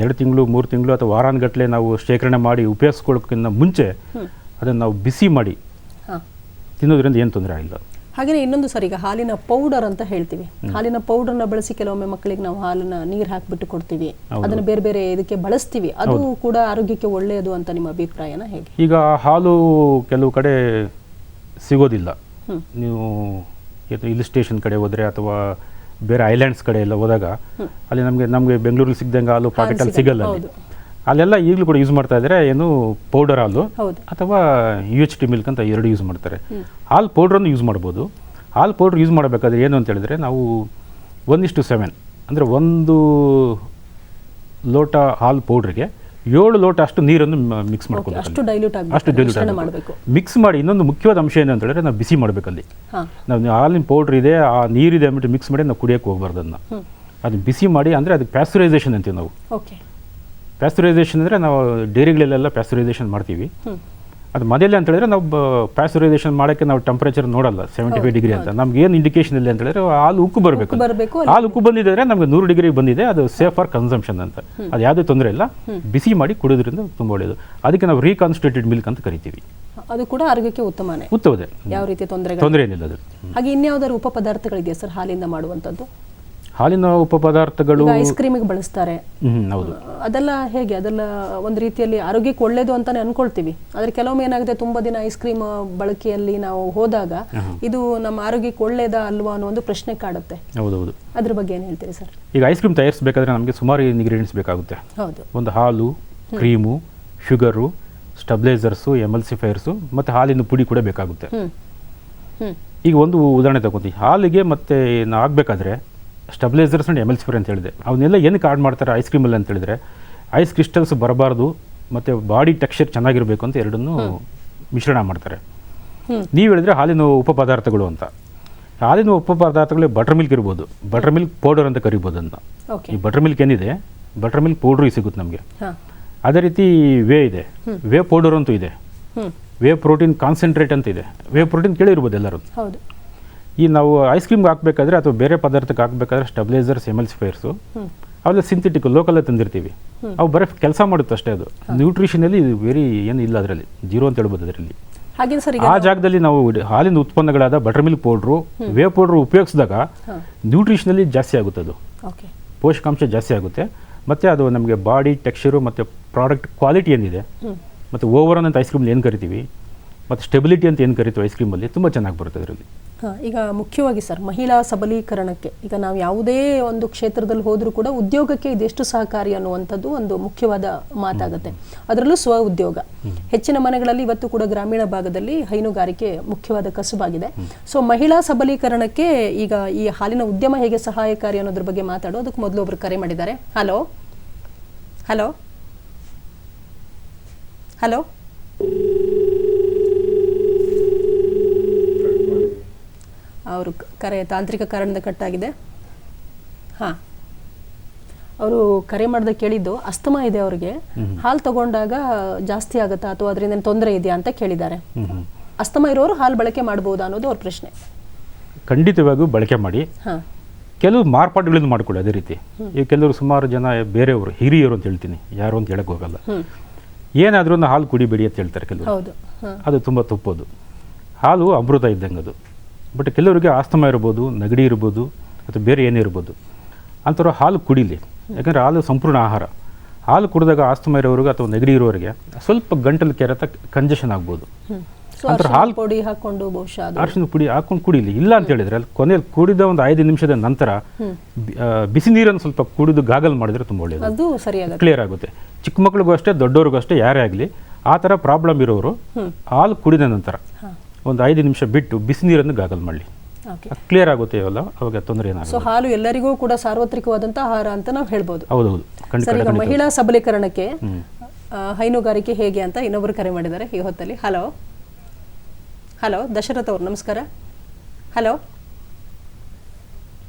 Speaker 2: 2 ತಿಂಗಳು 3 ತಿಂಗಳು ಅಥವಾ ವಾರಾನುಗಟ್ಟಲೆ ನಾವು ಶೇಖರಣೆ ಮಾಡಿ ಉಪಯೋಗಿಸ್ಕೊಳ್ಳೋಕ್ಕಿಂತ ಮುಂಚೆ ಅದನ್ನು ನಾವು ಬಿಸಿ ಮಾಡಿ ತಿನ್ನೋದ್ರಿಂದ ಏನು ತೊಂದರೆ ಆಗಿಲ್ಲ.
Speaker 1: ಹಾಗೆಯೇ ಇನ್ನೊಂದು ಸರ್, ಈಗ ಹಾಲಿನ ಪೌಡರ್ ಅಂತ ಹೇಳ್ತೀವಿ. ಹಾಲಿನ ಪೌಡರ್ನ ಬಳಸಿ ಕೆಲವೊಮ್ಮೆ ಮಕ್ಕಳಿಗೆ ನಾವು ಹಾಲನ್ನ ನೀರು ಹಾಕಿಬಿಟ್ಟು ಕೊಡ್ತೀವಿ, ಅದನ್ನು ಬೇರೆ ಬೇರೆ ಇದಕ್ಕೆ ಬಳಸ್ತೀವಿ. ಅದು ಕೂಡ ಆರೋಗ್ಯಕ್ಕೆ ಒಳ್ಳೆಯದು ಅಂತ ನಿಮ್ಮ ಅಭಿಪ್ರಾಯನ ಹೇಗೆ?
Speaker 2: ಈಗ ಹಾಲು ಕೆಲವು ಕಡೆ ಸಿಗೋದಿಲ್ಲ. ನೀವು ಹಿಲ್ ಸ್ಟೇಷನ್ ಕಡೆ ಹೋದರೆ ಅಥವಾ ಬೇರೆ ಐಲ್ಯಾಂಡ್ಸ್ ಕಡೆ ಎಲ್ಲ ಹೋದಾಗ ಅಲ್ಲಿ ನಮಗೆ ಬೆಂಗಳೂರಲ್ಲಿ ಸಿಗ್ದಂಗೆ ಹಾಲು ಪಾಕೆಟಲ್ಲಿ ಸಿಗಲ್ಲ. ಅಲ್ಲೆಲ್ಲ ಈಗಲೂ ಕೂಡ ಯೂಸ್ ಮಾಡ್ತಾ ಇದ್ದಾರೆ ಏನು ಪೌಡರ್ ಹಾಲು ಅಥವಾ UHT ಮಿಲ್ಕ್ ಅಂತ 2 ಯೂಸ್ ಮಾಡ್ತಾರೆ. ಹಾಲು ಪೌಡ್ರನ್ನು ಯೂಸ್ ಮಾಡ್ಬೋದು. ಹಾಲು ಪೌಡ್ರ್ ಯೂಸ್ ಮಾಡಬೇಕಾದ್ರೆ ಏನು ಅಂತ ಹೇಳಿದ್ರೆ ನಾವು 1:7 ಅಂದರೆ 1 ಲೋಟ ಹಾಲು ಪೌಡ್ರಿಗೆ 7 ಲೋಟ ಅಷ್ಟು ನೀರನ್ನು ಮಿಕ್ಸ್ ಮಾಡ್ಕೋಬೇಕು.
Speaker 1: ಅಷ್ಟು ಡೈಲ್ಯೂಟ್
Speaker 2: ಆಗಬೇಕು. ಮಿಕ್ಸ್ ಮಾಡಿ ಇನ್ನೊಂದು ಮುಖ್ಯವಾದ ಅಂಶ ಏನು ಅಂತ ಹೇಳಿದ್ರೆ ನಾವು ಬಿಸಿ ಮಾಡಬೇಕಲ್ಲಿ. ನಾವು ಹಾಲಿನ ಪೌಡ್ರ್ ಇದೆ, ಆ ನೀರಿದೆ ಅಂದ್ಬಿಟ್ಟು ಮಿಕ್ಸ್ ಮಾಡಿ ನಾವು ಕುಡಿಯೋಕ್ಕೆ ಹೋಗ್ಬಾರ್ದು. ಅದನ್ನ ಬಿಸಿ ಮಾಡಿ, ಅಂದರೆ ಅದಕ್ಕೆ ಪ್ಯಾಸ್ಚರೈಸೇಷನ್ ಅಂತೀವಿ ನಾವು. ಪ್ಯಾಸ್ಚರೈಸೇಷನ್ ಅಂದರೆ ನಾವು ಡೈರಿಗಳಲ್ಲೆಲ್ಲ ಪ್ಯಾಸ್ಚರೈಸೇಷನ್ ಮಾಡ್ತೀವಿ. ಅದು ಮನೆಯಲ್ಲೇ ಅಂತ ಹೇಳಿದ್ರೆ ನಾವು ಪ್ಯಾಸ್ಚರೈಸೇಷನ್ ಮಾಡೋಕ್ಕೆ ನಾವು ಟೆಂಪರೇಚರ್ ನೋಡಲ್ಲ 75 ಡಿಗ್ರಿ ಅಂತ. ನಮ್ಗೆ ಏನು ಇಂಡಿಕೇಶನ್ ಇಲ್ಲ ಅಂತ ಹೇಳಿದ್ರೆ ಹಾಲು ಉಕ್ಕು ಬರಬೇಕು. ಹಾಲು ಉಕ್ಕು ಬಂದಿದ್ದರೆ ನಮಗೆ 100 ಡಿಗ್ರಿ ಬಂದಿದೆ, ಅದು ಸೇಫ್ ಫಾರ್ ಕನ್ಸಂಪ್ಷನ್ ಅಂತ. ಅದು ಯಾವುದೇ ತೊಂದರೆ ಇಲ್ಲ. ಬಿಸಿ ಮಾಡಿ ಕುಡಿಯೋದ್ರಿಂದ ತುಂಬ ಒಳ್ಳೆಯದು. ಅದಕ್ಕೆ ನಾವು ರೀಕಾನ್ಸ್ಟಿಟ್ಯೂಟೆಡ್ ಮಿಲ್ಕ್ ಅಂತ ಕರಿತೀವಿ.
Speaker 1: ಅದು ಕೂಡ ಆರೋಗ್ಯಕ್ಕೆ ಉತ್ತಮನೇ.
Speaker 2: ಉತ್ತಮದೆ,
Speaker 1: ಯಾವ ರೀತಿ ತೊಂದರೆ
Speaker 2: ಏನಿಲ್ಲ. ಅದು
Speaker 1: ಹಾಗೆ ಇನ್ಯಾವುದಾದ್ರು ಉಪ ಪದಾರ್ಥಗಳಿದೆಯಾ ಸರ್ ಹಾಲಿಂದ ಮಾಡುವಂಥದ್ದು?
Speaker 2: ಹಾಲಿನ ಉಪ ಪದಾರ್ಥಗಳು
Speaker 1: ಐಸ್ ಕ್ರೀಮಿಗೆ ಬಳಸ್ತಾರೆ.
Speaker 2: ಹೌದು.
Speaker 1: ಅದೆಲ್ಲ ಹೇಗೆ? ಅದೆಲ್ಲ ಒಂದು ರೀತಿಯಲ್ಲಿ ಆರೋಗ್ಯಕ್ಕೆ ಒಳ್ಳೇದು ಅಂತಾನೆ ಅನ್ಕೊಳ್ತೀವಿ. ಆದ್ರೆ ಕೆಲವೊಮ್ಮೆ ಏನಾಗುತ್ತೆ, ತುಂಬಾ ದಿನ ಐಸ್ ಕ್ರೀಮ್ ಬಳಕೆಯಲ್ಲಿ ನಾವು ಹೋದಾಗ ಇದು ನಮ್ಮ ಆರೋಗ್ಯಕ್ಕೆ ಒಳ್ಳೇದಾ ಅಲ್ವಾ ಅನ್ನೋ ಒಂದು ಪ್ರಶ್ನೆ ಕಾಡುತ್ತೆ.
Speaker 2: ಹೌದೌದು.
Speaker 1: ಅದ್ರ ಬಗ್ಗೆ ಏನು ಹೇಳ್ತೀರಿ ಸರ್?
Speaker 2: ಈಗ ಐಸ್ ಕ್ರೀಮ್ ತಯಾರಿಸಬೇಕಾದ್ರೆ ನಮಗೆ ಸುಮಾರು ಇಂಗ್ರೀಡಿಯೆಂಟ್ಸ್ ಬೇಕಾಗುತ್ತೆ.
Speaker 1: ಹೌದು.
Speaker 2: ಒಂದು ಹಾಲು, ಕ್ರೀಮು, ಶುಗರು, ಸ್ಟೆಬಿಲೈಸರ್ಸು, ಎಮಲ್ಸಿಫೈರ್ಸು ಮತ್ತು ಹಾಲಿನ ಪುಡಿ ಕೂಡ ಬೇಕಾಗುತ್ತೆ. ಈಗ ಒಂದು ಉದಾಹರಣೆ ತಗೊಂತೀವಿ. ಹಾಲಿಗೆ ಮತ್ತೆ ಆಗಬೇಕಾದ್ರೆ ಸ್ಟೆಬಿಲೈಸರ್ಸ್ ಆ್ಯಂಡ್ ಎಮಲ್ಸಿಫೈರ್ ಅಂತ ಹೇಳಿದೆ. ಅವನ್ನೆಲ್ಲ ಏನಕ್ಕೆ ಆಡ್ ಮಾಡ್ತಾರೆ ಐಸ್ ಕ್ರೀಮಲ್ಲಿ ಅಂತ ಹೇಳಿದ್ರೆ, ಐಸ್ ಕ್ರಿಸ್ಟಲ್ಸ್ ಬರಬಾರ್ದು ಮತ್ತು ಬಾಡಿ ಟೆಕ್ಸ್ಚರ್ ಚೆನ್ನಾಗಿರಬೇಕು ಅಂತ ಎರಡನ್ನೂ ಮಿಶ್ರಣ ಮಾಡ್ತಾರೆ. ನೀವು ಹೇಳಿದ್ರೆ ಹಾಲಿನ ಉಪ ಪದಾರ್ಥಗಳು ಅಂತ. ಹಾಲಿನ ಉಪ ಪದಾರ್ಥಗಳು ಬಟರ್ ಮಿಲ್ಕ್ ಇರ್ಬೋದು, ಬಟರ್ ಮಿಲ್ಕ್ ಪೌಡರ್ ಅಂತ ಕರಿಬೋದು ಅಂತ. ಈ ಬಟರ್ ಮಿಲ್ಕ್ ಏನಿದೆ, ಬಟರ್ ಮಿಲ್ಕ್ ಪೌಡ್ರು ಸಿಗುತ್ತೆ ನಮಗೆ. ಅದೇ ರೀತಿ ವೇ ಇದೆ, ವೇ ಪೌಡರ್ ಅಂತೂ ಇದೆ, ವೇ ಪ್ರೋಟೀನ್ ಕಾನ್ಸಂಟ್ರೇಟ್ ಅಂತ ಇದೆ. ವೇ ಪ್ರೋಟೀನ್ ಕೇಳಿರ್ಬೋದು ಎಲ್ಲರೂ. ಈ ನಾವು ಐಸ್ ಕ್ರೀಮ್ಗೆ ಹಾಕಬೇಕಾದ್ರೆ ಅಥವಾ ಬೇರೆ ಪದಾರ್ಥಕ್ಕೆ ಹಾಕಬೇಕಾದ್ರೆ ಸ್ಟೆಬಿಲೈಸರ್ಸ್, ಎಮಲ್ಸಿಫೈರ್ಸು ಅವೆಲ್ಲ ಸಿಂಥೆಟಿಕ್ ಲೋಕಲ್ಲೇ ತಂದಿರ್ತೀವಿ. ಅವು ಬರೀ ಕೆಲಸ ಮಾಡುತ್ತೆ ಅಷ್ಟೇ. ಅದು ನ್ಯೂಟ್ರಿಷನಲ್ಲಿ ವೆರಿ ಏನು ಇಲ್ಲ, ಅದರಲ್ಲಿ ಜೀರೋ ಅಂತ ಹೇಳ್ಬೋದು. ಅದರಲ್ಲಿ ಆ ಜಾಗದಲ್ಲಿ ನಾವು ಹಾಲಿನ ಉತ್ಪನ್ನಗಳಾದ butter milk powder, whey powder ಉಪಯೋಗಿಸಿದಾಗ ನ್ಯೂಟ್ರಿಷನಲ್ಲಿ ಜಾಸ್ತಿ ಆಗುತ್ತೆ. ಅದು ಪೋಷಕಾಂಶ ಜಾಸ್ತಿ ಆಗುತ್ತೆ. ಮತ್ತು ಅದು ನಮಗೆ ಬಾಡಿ ಟೆಕ್ಸ್ಚರು ಮತ್ತು ಪ್ರಾಡಕ್ಟ್ ಕ್ವಾಲಿಟಿ ಏನಿದೆ ಮತ್ತು ಓವರಾಲ್ ಅಂತ ಐಸ್ ಕ್ರೀಮಲ್ಲಿ ಏನು ಕರಿತೀವಿ ಮತ್ತು ಸ್ಟೆಬಿಲಿಟಿ ಅಂತ ಏನು ಕರಿತೀವಿ ಐಸ್ ಕ್ರೀಮಲ್ಲಿ ತುಂಬ ಚೆನ್ನಾಗಿ ಬರುತ್ತೆ ಅದರಲ್ಲಿ.
Speaker 1: ಈಗ ಮುಖ್ಯವಾಗಿ ಸರ್, ಮಹಿಳಾ ಸಬಲೀಕರಣಕ್ಕೆ ಈಗ ನಾವು ಯಾವುದೇ ಒಂದು ಕ್ಷೇತ್ರದಲ್ಲಿ ಹೋದರೂ ಕೂಡ ಉದ್ಯೋಗಕ್ಕೆ ಇದೆಷ್ಟು ಸಹಕಾರಿ ಅನ್ನುವಂಥದ್ದು ಒಂದು ಮುಖ್ಯವಾದ ಮಾತಾಗುತ್ತೆ. ಅದರಲ್ಲೂ ಸ್ವ ಉದ್ಯೋಗ ಹೆಚ್ಚಿನ ಮನೆಗಳಲ್ಲಿ ಇವತ್ತು ಕೂಡ ಗ್ರಾಮೀಣ ಭಾಗದಲ್ಲಿ ಹೈನುಗಾರಿಕೆ ಮುಖ್ಯವಾದ ಕಸುಬಾಗಿದೆ. ಸೊ ಮಹಿಳಾ ಸಬಲೀಕರಣಕ್ಕೆ ಈಗ ಈ ಹಾಲಿನ ಉದ್ಯಮ ಹೇಗೆ ಸಹಾಯಕಾರಿ ಅನ್ನೋದ್ರ ಬಗ್ಗೆ ಮಾತಾಡೋದಕ್ಕೆ ಮೊದಲು ಒಬ್ರು ಕರೆ ಮಾಡಿದ್ದಾರೆ. ಹಲೋ ಹಲೋ ಹಲೋ ಅವರು ಕರೆ ತಾಂತ್ರಿಕ ಕಾರಣದಿಂದ ಕಟ್ಟಾಗಿದೆ. ಹಾಂ, ಅವರು ಕರೆ ಮಾಡಿದ ಕೇಳಿದ್ದು ಅಸ್ತಮಾ ಇದೆ ಅವರಿಗೆ, ಹಾಲು ತಗೊಂಡಾಗ ಜಾಸ್ತಿ ಆಗುತ್ತಾ ಅಥವಾ ಅದರಿಂದ ತೊಂದರೆ ಇದೆಯಾ ಅಂತ ಕೇಳಿದ್ದಾರೆ. ಅಸ್ತಮಾ ಇರೋರು ಹಾಲು ಬಳಕೆ ಮಾಡ್ಬೋದಾ ಅನ್ನೋದು ಅವ್ರ ಪ್ರಶ್ನೆ.
Speaker 2: ಖಂಡಿತವಾಗಿಯೂ ಬಳಕೆ ಮಾಡಿ. ಕೆಲವು ಮಾರ್ಪಾಡುಗಳನ್ನು ಮಾಡ್ಕೊಳ್ಳಿ. ಅದೇ ರೀತಿ ಈಗ ಕೆಲವರು ಸುಮಾರು ಜನ ಬೇರೆಯವರು ಹಿರಿಯರು ಅಂತ ಹೇಳ್ತೀನಿ, ಯಾರು ಅಂತ ಹೇಳಕ್ ಹೋಗಲ್ಲ, ಏನಾದ್ರೂ ಹಾಲು ಕುಡಿಬೇಡಿ ಅಂತ ಹೇಳ್ತಾರೆ ಕೆಲವರು. ಅದು ತುಂಬ ತಪ್ಪೋದು. ಹಾಲು ಅಮೃತ ಇದ್ದಂಗೆ. ಅದು ಬಟ್ ಕೆಲವರಿಗೆ ಆಸ್ತಮ ಇರ್ಬೋದು, ನೆಗಡಿ ಇರ್ಬೋದು, ಅಥವಾ ಬೇರೆ ಏನೇ ಇರ್ಬೋದು, ಅಂಥವ್ರು ಹಾಲು ಕುಡೀಲಿ. ಯಾಕಂದರೆ ಹಾಲು ಸಂಪೂರ್ಣ ಆಹಾರ. ಹಾಲು ಕುಡಿದಾಗ ಆಸ್ತಮ ಇರೋರಿಗೆ ಅಥವಾ ನೆಗಡಿ ಇರೋರಿಗೆ ಸ್ವಲ್ಪ ಗಂಟಲು ಕೆರೆತ ಕಂಜೆಷನ್ ಆಗ್ಬೋದು. ಅಂತರ ಹಾಲು
Speaker 1: ಪುಡಿ ಹಾಕೊಂಡು ಬಹುಶಃ
Speaker 2: ಅರಿಶಿನ ಪುಡಿ ಹಾಕೊಂಡು ಕುಡೀಲಿ. ಇಲ್ಲ ಅಂತ ಹೇಳಿದ್ರೆ ಅಲ್ಲಿ ಕೊನೆಯಲ್ಲಿ ಕುಡಿದ ಒಂದು 5 ನಿಮಿಷದ ನಂತರ ಬಿಸಿ ನೀರನ್ನು ಸ್ವಲ್ಪ ಕುಡಿದು ಗಾಗಲ್ ಮಾಡಿದ್ರೆ ತುಂಬ ಒಳ್ಳೆಯದು,
Speaker 1: ಅದು ಸರಿಯಾಗುತ್ತೆ,
Speaker 2: ಕ್ಲಿಯರ್ ಆಗುತ್ತೆ. ಚಿಕ್ಕ ಮಕ್ಳಿಗೂ ಅಷ್ಟೇ, ದೊಡ್ಡವ್ರಿಗೂ ಅಷ್ಟೇ, ಯಾರೇ ಆಗಲಿ ಆ ಥರ ಪ್ರಾಬ್ಲಮ್ ಇರೋರು ಹಾಲು ಕುಡಿದ ನಂತರ ಒಂದು 5 ನಿಮಿಷ ಬಿಟ್ಟು ಬಿಸಿ ನೀರನ್ನು ಗಾಗಲ್ ಮಾಡಲಿ, ಕ್ಲಿಯರ್ ಆಗುತ್ತೆ. ಅಲ್ಲ ಅವಾಗ ತೊಂದರೆ ಏನಾಗುತ್ತೆ.
Speaker 1: ಸೊ ಹಾಲು ಎಲ್ಲರಿಗೂ ಕೂಡ ಸಾರ್ವತ್ರಿಕವಾದಂಥ ಆಹಾರ ಅಂತ ನಾವು ಹೇಳ್ಬೋದು.
Speaker 2: ಹೌದೌದು.
Speaker 1: ಸರ್, ಈಗ ಮಹಿಳಾ ಸಬಲೀಕರಣಕ್ಕೆ ಹೈನುಗಾರಿಕೆ ಹೇಗೆ ಅಂತ ಇನ್ನೊಬ್ಬರು ಕರೆ ಮಾಡಿದ್ದಾರೆ ಈ ಹೊತ್ತಲ್ಲಿ. ಹಲೋ ಹಲೋ, ದಶರಥ್ ಅವರು ನಮಸ್ಕಾರ. ಹಲೋ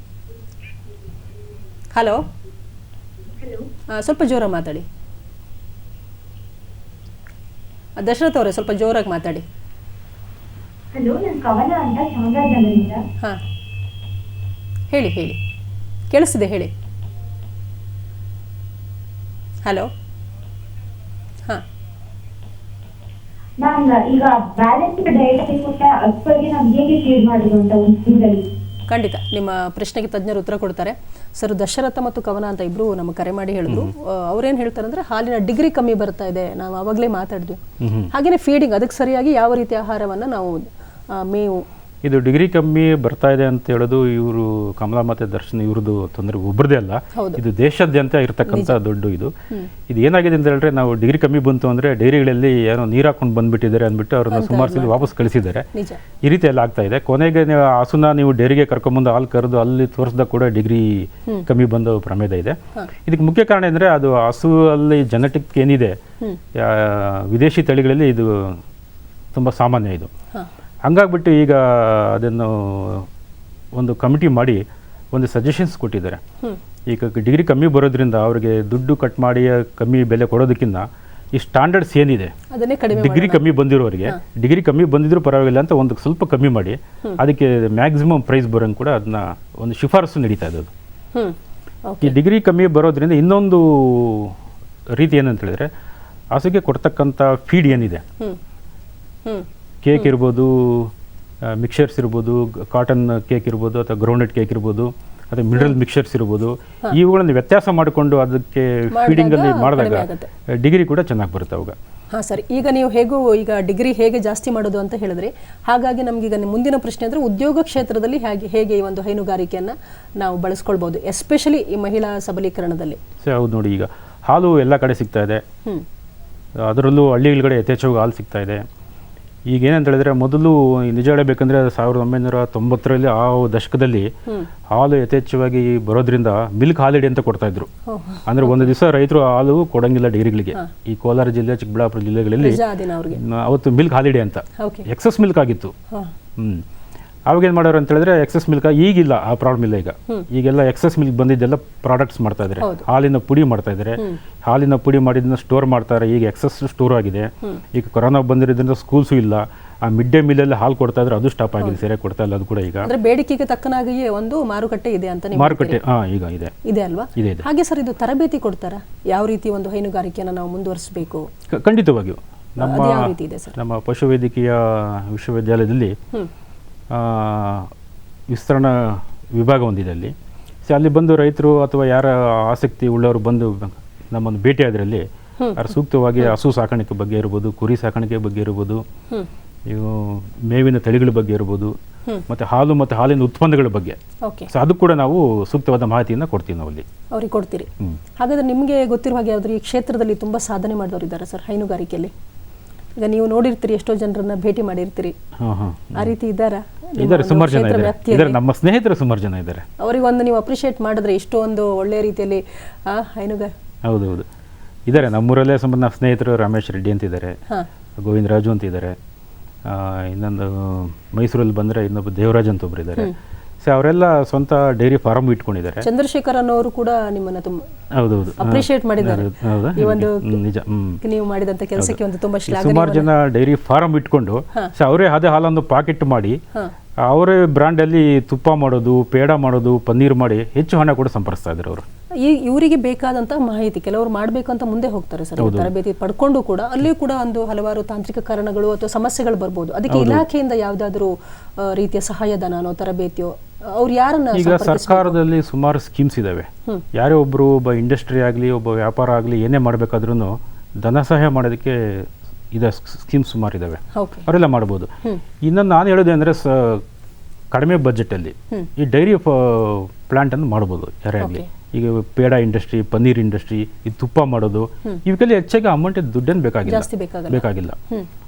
Speaker 1: ಹಲೋ, ಸ್ವಲ್ಪ ಜೋರಾಗಿ ಮಾತಾಡಿ. ದಶರಥ್ ಅವರೇ, ಸ್ವಲ್ಪ ಜೋರಾಗಿ ಮಾತಾಡಿ.
Speaker 3: ಹಲೋ, ನಾನು ಕವನ ಅಂತ ಚಾಮರಾಜನಗರದಿಂದ.
Speaker 1: ಹಾ, ಹೇಳಿ ಹೇಳಿ, ಕೇಳಿಸ್ತಿದೆ, ಹೇಳಿ. ಹಲೋ. ಹಾ,
Speaker 3: ನಾನು ಈಗ ಬ್ಯಾಲೆನ್ಸ್ ಡಯಟ್ ಕೊಟ್ಟ ಅದ್ರ ಬಗ್ಗೆ ನಾವು ಹೇಗೆ ಶೇರ್ ಮಾಡೋದು ಅಂತ ಒಂದು ಇದರಲ್ಲಿ.
Speaker 1: ಖಂಡಿತ ನಿಮ್ಮ ಪ್ರಶ್ನೆಗೆ ತಜ್ಞರು ಉತ್ತರ ಕೊಡ್ತಾರೆ. ಸರ್, ದಶರಥ ಮತ್ತು ಕವನ ಅಂತ ಇಬ್ರು ನಮಗೆ ಕರೆ ಮಾಡಿ ಹೇಳಿದ್ರು. ಅವ್ರೇನು ಹೇಳ್ತಾರೆ ಅಂದ್ರೆ ಹಾಲಿನ ಡಿಗ್ರಿ ಕಮ್ಮಿ ಬರ್ತಾ ಇದೆ, ನಾವು ಆವಾಗಲೇ ಮಾತಾಡಿದ್ವಿ. ಹಾಗೇನೆ ಫೀಡಿಂಗ್, ಅದಕ್ಕೆ ಸರಿಯಾಗಿ ಯಾವ ರೀತಿ ಆಹಾರವನ್ನು ನಾವು ಮೇವು.
Speaker 2: ಇದು ಡಿಗ್ರಿ ಕಮ್ಮಿ ಬರ್ತಾ ಇದೆ ಅಂತ ಹೇಳೋದು ಇವರು ಕಮಲಾ ಮತ್ತೆ ದರ್ಶನ್ ಇವ್ರದ್ದು ತೊಂದರೆ ಒಬ್ಬರದೇ ಅಲ್ಲ, ಇದು ದೇಶಾದ್ಯಂತ ಇರತಕ್ಕಂಥ ದೊಡ್ಡ ಇದು ಏನಾಗಿದೆ ಅಂತ ಹೇಳಿದ್ರೆ, ನಾವು ಡಿಗ್ರಿ ಕಮ್ಮಿ ಬಂತು ಅಂದರೆ ಡೈರಿಗಳಲ್ಲಿ ಏನೋ ನೀರು ಹಾಕೊಂಡು ಬಂದುಬಿಟ್ಟಿದ್ದಾರೆ ಅಂದ್ಬಿಟ್ಟು ಅವ್ರನ್ನ ಸುಮಾರು ಸಲ ವಾಪಸ್ ಕಳಿಸಿದ್ದಾರೆ. ಈ ರೀತಿ ಎಲ್ಲ ಆಗ್ತಾ ಇದೆ. ಕೊನೆಗೆ ನೀವು ಹಸುನ ನೀವು ಡೈರಿಗೆ ಕರ್ಕೊಂಬಂದು ಹಾಲು ಕರೆದು ಅಲ್ಲಿ ತೋರಿಸಿದಾಗ ಕೂಡ ಡಿಗ್ರಿ ಕಮ್ಮಿ ಬಂದ ಪ್ರಮೇದ ಇದೆ. ಇದಕ್ಕೆ ಮುಖ್ಯ ಕಾರಣ ಅಂದರೆ ಅದು ಹಸು ಅಲ್ಲಿ ಜೆನೆಟಿಕ್ ಏನಿದೆ, ವಿದೇಶಿ ತಳಿಗಳಲ್ಲಿ ಇದು ತುಂಬ ಸಾಮಾನ್ಯ ಇದು. ಹಂಗಾಗ್ಬಿಟ್ಟು ಈಗ ಅದನ್ನು ಒಂದು ಕಮಿಟಿ ಮಾಡಿ ಒಂದು ಸಜೆಷನ್ಸ್ ಕೊಟ್ಟಿದ್ದಾರೆ. ಈಗ ಡಿಗ್ರಿ ಕಮ್ಮಿ ಬರೋದ್ರಿಂದ ಅವರಿಗೆ ದುಡ್ಡು ಕಟ್ ಮಾಡಿ ಕಮ್ಮಿ ಬೆಲೆ ಕೊಡೋದಕ್ಕಿಂತ ಈ ಸ್ಟ್ಯಾಂಡರ್ಡ್ಸ್ ಏನಿದೆ, ಡಿಗ್ರಿ ಕಮ್ಮಿ ಬಂದಿರೋರಿಗೆ ಡಿಗ್ರಿ ಕಮ್ಮಿ ಬಂದಿದ್ರು ಪರವಾಗಿಲ್ಲ ಅಂತ ಒಂದು ಸ್ವಲ್ಪ ಕಮ್ಮಿ ಮಾಡಿ ಅದಕ್ಕೆ ಮ್ಯಾಕ್ಸಿಮಮ್ ಪ್ರೈಸ್ ಬರೋಂಗೆ ಕೂಡ ಅದನ್ನ ಒಂದು ಶಿಫಾರಸು ನಡೀತಾ ಇದೆ. ಅದು ಈ ಡಿಗ್ರಿ ಕಮ್ಮಿ ಬರೋದ್ರಿಂದ ಇನ್ನೊಂದು ರೀತಿ ಏನಂತ ಹೇಳಿದ್ರೆ, ಹಸುಗೆ ಕೊಡ್ತಕ್ಕಂಥ ಫೀಡ್ ಏನಿದೆ, ಕೇಕ್ ಇರ್ಬೋದು, ಮಿಕ್ಸರ್ಸ್ ಇರ್ಬೋದು, ಕಾಟನ್ ಕೇಕ್ ಇರ್ಬೋದು, ಅಥವಾ ಗ್ರೌಂಡ್ನಟ್ ಕೇಕ್ ಇರ್ಬೋದು, ಅಥವಾ ಮಿನರಲ್ ಮಿಕ್ಸರ್ಸ್ ಇರ್ಬೋದು, ಇವುಗಳನ್ನು ವ್ಯತ್ಯಾಸ ಮಾಡಿಕೊಂಡು ಅದಕ್ಕೆ ಫೀಡಿಂಗಲ್ಲಿ ಮಾಡಿದಾಗ ಡಿಗ್ರಿ ಕೂಡ ಚೆನ್ನಾಗಿ ಬರುತ್ತೆ ಅವಾಗ.
Speaker 1: ಹಾಂ ಸರಿ, ಈಗ ನೀವು ಈಗ ಡಿಗ್ರಿ ಹೇಗೆ ಜಾಸ್ತಿ ಮಾಡೋದು ಅಂತ ಹೇಳಿದ್ರಿ. ಹಾಗಾಗಿ ನಮಗೀಗ ಮುಂದಿನ ಪ್ರಶ್ನೆ ಅಂದರೆ, ಉದ್ಯೋಗ ಕ್ಷೇತ್ರದಲ್ಲಿ ಹೇಗೆ ಈ ಒಂದು ಹೈನುಗಾರಿಕೆಯನ್ನು ನಾವು ಬಳಸ್ಕೊಳ್ಬೋದು, ಎಸ್ಪೆಷಲಿ ಈ ಮಹಿಳಾ ಸಬಲೀಕರಣದಲ್ಲಿ?
Speaker 2: ಹೌದು ನೋಡಿ, ಈಗ ಹಾಲು ಎಲ್ಲ ಕಡೆ ಸಿಗ್ತಾ ಇದೆ, ಅದರಲ್ಲೂ ಹಳ್ಳಿಗಳ ಯಥೇಚ್ಛವಾಗಿ ಹಾಲು ಸಿಗ್ತಾ ಇದೆ. ಈಗ ಏನಂತ ಹೇಳಿದ್ರೆ, ಮೊದಲು ನಿಜ ಹೇಳಬೇಕಂದ್ರೆ 1990ರಲ್ಲಿ ಆ ದಶಕದಲ್ಲಿ ಹಾಲು ಯಥೇಚ್ಛವಾಗಿ ಬರೋದ್ರಿಂದ ಮಿಲ್ಕ್ ಹಾಲಿಡೇ ಅಂತ ಕೊಡ್ತಾ ಇದ್ರು. ಅಂದ್ರೆ ಒಂದು ದಿವಸ ರೈತರು ಹಾಲು ಕೊಡಂಗಿಲ್ಲ ಡೈರಿಗಳಿಗೆ. ಈ ಕೋಲಾರ ಜಿಲ್ಲೆ, ಚಿಕ್ಕಬಳ್ಳಾಪುರ ಜಿಲ್ಲೆಗಳಲ್ಲಿ ಅವತ್ತು ಮಿಲ್ಕ್ ಹಾಲಿಡೇ ಅಂತ ಎಕ್ಸಸ್ ಮಿಲ್ಕ್ ಆಗಿತ್ತು. ಅವಾಗ ಏನು ಮಾಡೋರು ಅಂತ ಹೇಳಿದ್ರೆ, ಎಕ್ಸಸ್ ಮಿಲ್ಕ್ ಈಗಿಲ್ಲ, ಆ ಪ್ರಾಬ್ಲಮ್ ಇಲ್ಲ. ಈಗೆಲ್ಲ ಎಕ್ಸಸ್ ಮಿಲ್ಕ್ ಬಂದಿದ್ದೆಲ್ಲ ಪ್ರಾಡಕ್ಟ್ಸ್ ಮಾಡ್ತಾ ಇದ್ದಾರೆ, ಹಾಲಿನ ಪುಡಿ ಮಾಡ್ತಾ ಇದ್ದಾರೆ. ಹಾಲಿನ ಪುಡಿ ಮಾಡಿದ್ದನ್ನ ಸ್ಟೋರ್ ಮಾಡ್ತಾರೆ, ಈಗ ಎಕ್ಸಸ್ ಸ್ಟೋರ್ ಆಗಿದೆ. ಈಗ ಕೊರೋನಾ ಬಂದಿರೋದ್ರಿಂದ ಸ್ಕೂಲ್ಸು ಇಲ್ಲ, ಆ ಮಿಡ್ ಡೇ ಮೀಲ್ ಅಲ್ಲಿ ಹಾಲು ಕೊಡ್ತಾ ಇದ್ರೆ ಅದು ಸ್ಟಾಪ್ ಆಗಿದೆ, ಸರಿಯಾಗಿ ಕೊಡ್ತಾ ಇಲ್ಲ. ಅದು ಕೂಡ ಈಗ
Speaker 1: ಬೇಡಿಕೆಗೆ ತಕ್ಕನಾಗಿಯೇ ಒಂದು ಮಾರುಕಟ್ಟೆ ಇದೆ ಅಂತ.
Speaker 2: ಮಾರುಕಟ್ಟೆ ಈಗ ಇದೆ
Speaker 1: ಅಲ್ವಾ? ಹಾಗೆ ಸರ್, ಇದು ತರಬೇತಿ ಕೊಡ್ತಾರಾ, ಯಾವ ರೀತಿ ಒಂದು ಹೈನುಗಾರಿಕೆಯನ್ನು ನಾವು ಮುಂದುವರಿಸಬೇಕು?
Speaker 2: ಖಂಡಿತವಾಗಿಯೂ ನಮ್ಮ ಪಶುವೈದ್ಯಕೀಯ ವಿಶ್ವವಿದ್ಯಾಲಯದಲ್ಲಿ ವಿಸ್ತರಣಾ ವಿಭಾಗ ಹೊಂದಿದೆ ಅಲ್ಲಿ. ಸೊ ಅಲ್ಲಿ ಬಂದು ರೈತರು ಅಥವಾ ಯಾರ ಆಸಕ್ತಿ ಉಳ್ಳವರು ಬಂದು ನಮ್ಮನ್ನು ಭೇಟಿ ಆದ್ರಲ್ಲಿ ಅವ್ರು ಸೂಕ್ತವಾಗಿ ಹಸು ಸಾಕಾಣಿಕೆ ಬಗ್ಗೆ ಇರ್ಬೋದು, ಕುರಿ ಸಾಕಾಣಿಕೆ ಬಗ್ಗೆ ಇರ್ಬೋದು, ಇವು ಮೇವಿನ ತಳಿಗಳ ಬಗ್ಗೆ ಇರ್ಬೋದು, ಮತ್ತು ಹಾಲು ಮತ್ತು ಹಾಲಿನ ಉತ್ಪನ್ನಗಳ ಬಗ್ಗೆ, ಸೊ ಅದು ಕೂಡ ನಾವು ಸೂಕ್ತವಾದ ಮಾಹಿತಿಯನ್ನು ಕೊಡ್ತೀವಿ ನಾವು ಅಲ್ಲಿ
Speaker 1: ಅವ್ರಿಗೆ ಕೊಡ್ತೀರಿ. ಹಾಗಾದ್ರೆ ನಿಮಗೆ ಗೊತ್ತಿರುವ ಹಾಗೆ ಯಾವ್ದು ಈ ಕ್ಷೇತ್ರದಲ್ಲಿ ತುಂಬ ಸಾಧನೆ ಮಾಡಿದವರು ಇದ್ದಾರೆ ಸರ್ ಹೈನುಗಾರಿಕೆಯಲ್ಲಿ? ಈಗ ನೀವು ನೋಡಿರ್ತೀರಿ, ಎಷ್ಟೋ ಜನರನ್ನ ಭೇಟಿ ಮಾಡಿರ್ತೀರಿ, ಆ ರೀತಿ ಇದ್ದಾರೆ
Speaker 2: ಸುಮಾರು ಜನ ಇದ್ದಾರೆ. ನಮ್ಮ ಸ್ನೇಹಿತರು ಸುಮಾರು ಜನ ಇದ್ದಾರೆ.
Speaker 1: ಅವರಿಗೊಂದು ನೀವು ಅಪ್ರಿಷಿಯೇಟ್ ಮಾಡಿದ್ರೆ ಇಷ್ಟೊಂದು ಒಳ್ಳೆಯ ರೀತಿಯಲ್ಲಿ ಹೈನುಗಾರ.
Speaker 2: ಹೌದೌದು, ಇದ್ದಾರೆ ನಮ್ಮೂರಲ್ಲೇ ನಮ್ಮ ಸ್ನೇಹಿತರು. ರಮೇಶ್ ರೆಡ್ಡಿ ಅಂತ ಇದ್ದಾರೆ, ಗೋವಿಂದ ರಾಜು ಅಂತ ಇದ್ದಾರೆ, ಇನ್ನೊಂದು ಮೈಸೂರಲ್ಲಿ ಬಂದರೆ ಇನ್ನೊಬ್ಬ ದೇವರಾಜ್ ಅಂತ ಒಬ್ರು ಇದ್ದಾರೆ. ಸೊ ಅವರೆಲ್ಲ ಸ್ವಂತ ಡೈರಿ ಫಾರ್ಮ್ ಇಟ್ಕೊಂಡಿದ್ದಾರೆ.
Speaker 1: ಚಂದ್ರಶೇಖರ್ ಅನ್ನೋರು ಕೂಡ ನಿಮ್ಮನ್ನ ತುಂಬ
Speaker 2: ಹೌದೌದು
Speaker 1: ಅಪ್ರಿಶಿಯೇಟ್ ಮಾಡಿದ್ದಾರೆ
Speaker 2: ಹೌದಾ
Speaker 1: ಈ ಒಂದು
Speaker 2: ನಿಜ.
Speaker 1: ನೀವು ಮಾಡಿದಂತ ಕೆಲಸಕ್ಕೆ ಒಂದು ತುಂಬಾ
Speaker 2: ಸುಮಾರು
Speaker 1: ಶ್ಲಾಘನೀಯ.
Speaker 2: ಜನ ಡೈರಿ ಫಾರಂ ಇಟ್ಕೊಂಡು ಅವರೇ ಅದೇ ಹಾಲನ್ನು ಪಾಕೆಟ್ ಮಾಡಿ ಅವರೇ ಬ್ರ್ಯಾಂಡಲ್ಲಿ ತುಪ್ಪ ಮಾಡೋದು, ಪೇಡ ಮಾಡೋದು, ಪನ್ನೀರ್ ಮಾಡಿ ಹೆಚ್ಚು ಹಣ ಕೂಡ ಸಂಪಾದಿಸ್ತಾ ಇದ್ದಾರೆ ಅವರು.
Speaker 1: ಇವರಿಗೆ ಬೇಕಾದಂತ ಮಾಹಿತಿ ಕೆಲವರು ಮಾಡಬೇಕು ಅಂತ ಮುಂದೆ ಹೋಗ್ತಾರೆ ಸರ್, ತರಬೇತಿ ಪಡ್ಕೊಂಡು ಕೂಡ ಅಲ್ಲಿಯೂ ಕೂಡ ಒಂದು ಹಲವಾರು ತಾಂತ್ರಿಕ ಕಾರಣಗಳು ಅಥವಾ ಸಮಸ್ಯೆಗಳು ಬರ್ಬೋದು. ಅದಕ್ಕೆ ಇಲಾಖೆಯಿಂದ ಯಾವ್ದಾದ್ರು ರೀತಿಯ ಸಹಾಯಧನ ಅನ್ನೋ ತರಬೇತಿಯೋ ಅವ್ರು ಯಾರನ್ನ
Speaker 2: ಈಗ ಸರ್ಕಾರದಲ್ಲಿ ಸುಮಾರು ಸ್ಕೀಮ್ಸ್ ಇದಾವೆ. ಯಾರೇ ಒಬ್ಬ ಇಂಡಸ್ಟ್ರಿ ಆಗಲಿ, ಒಬ್ಬ ವ್ಯಾಪಾರ ಆಗಲಿ, ಏನೇ ಮಾಡಬೇಕಾದ್ರೂ ಧನ ಸಹಾಯ ಮಾಡೋದಕ್ಕೆ ಸ್ಕೀಮ್ಸ್ ಸುಮಾರು ಇದಾವೆ, ಅವರೆಲ್ಲ ಮಾಡ್ಬೋದು. ಇನ್ನೊಂದು ನಾನು ಹೇಳೋದು ಅಂದರೆ ಕಡಿಮೆ ಬಜೆಟಲ್ಲಿ ಈ ಡೈರಿ ಪ್ಲಾಂಟನ್ನು ಮಾಡ್ಬೋದು ಯಾರೇ ಆಗಲಿ. ಈಗ ಪೇಡ ಇಂಡಸ್ಟ್ರಿ, ಪನ್ನೀರ್ ಇಂಡಸ್ಟ್ರಿ, ಈ ತುಪ್ಪ ಮಾಡೋದು, ಇವಕ್ಕೆಲ್ಲ ಹೆಚ್ಚಾಗಿ ಅಮೌಂಟ್ ದುಡ್ಡೇನು ಬೇಕಾಗಿಲ್ಲ.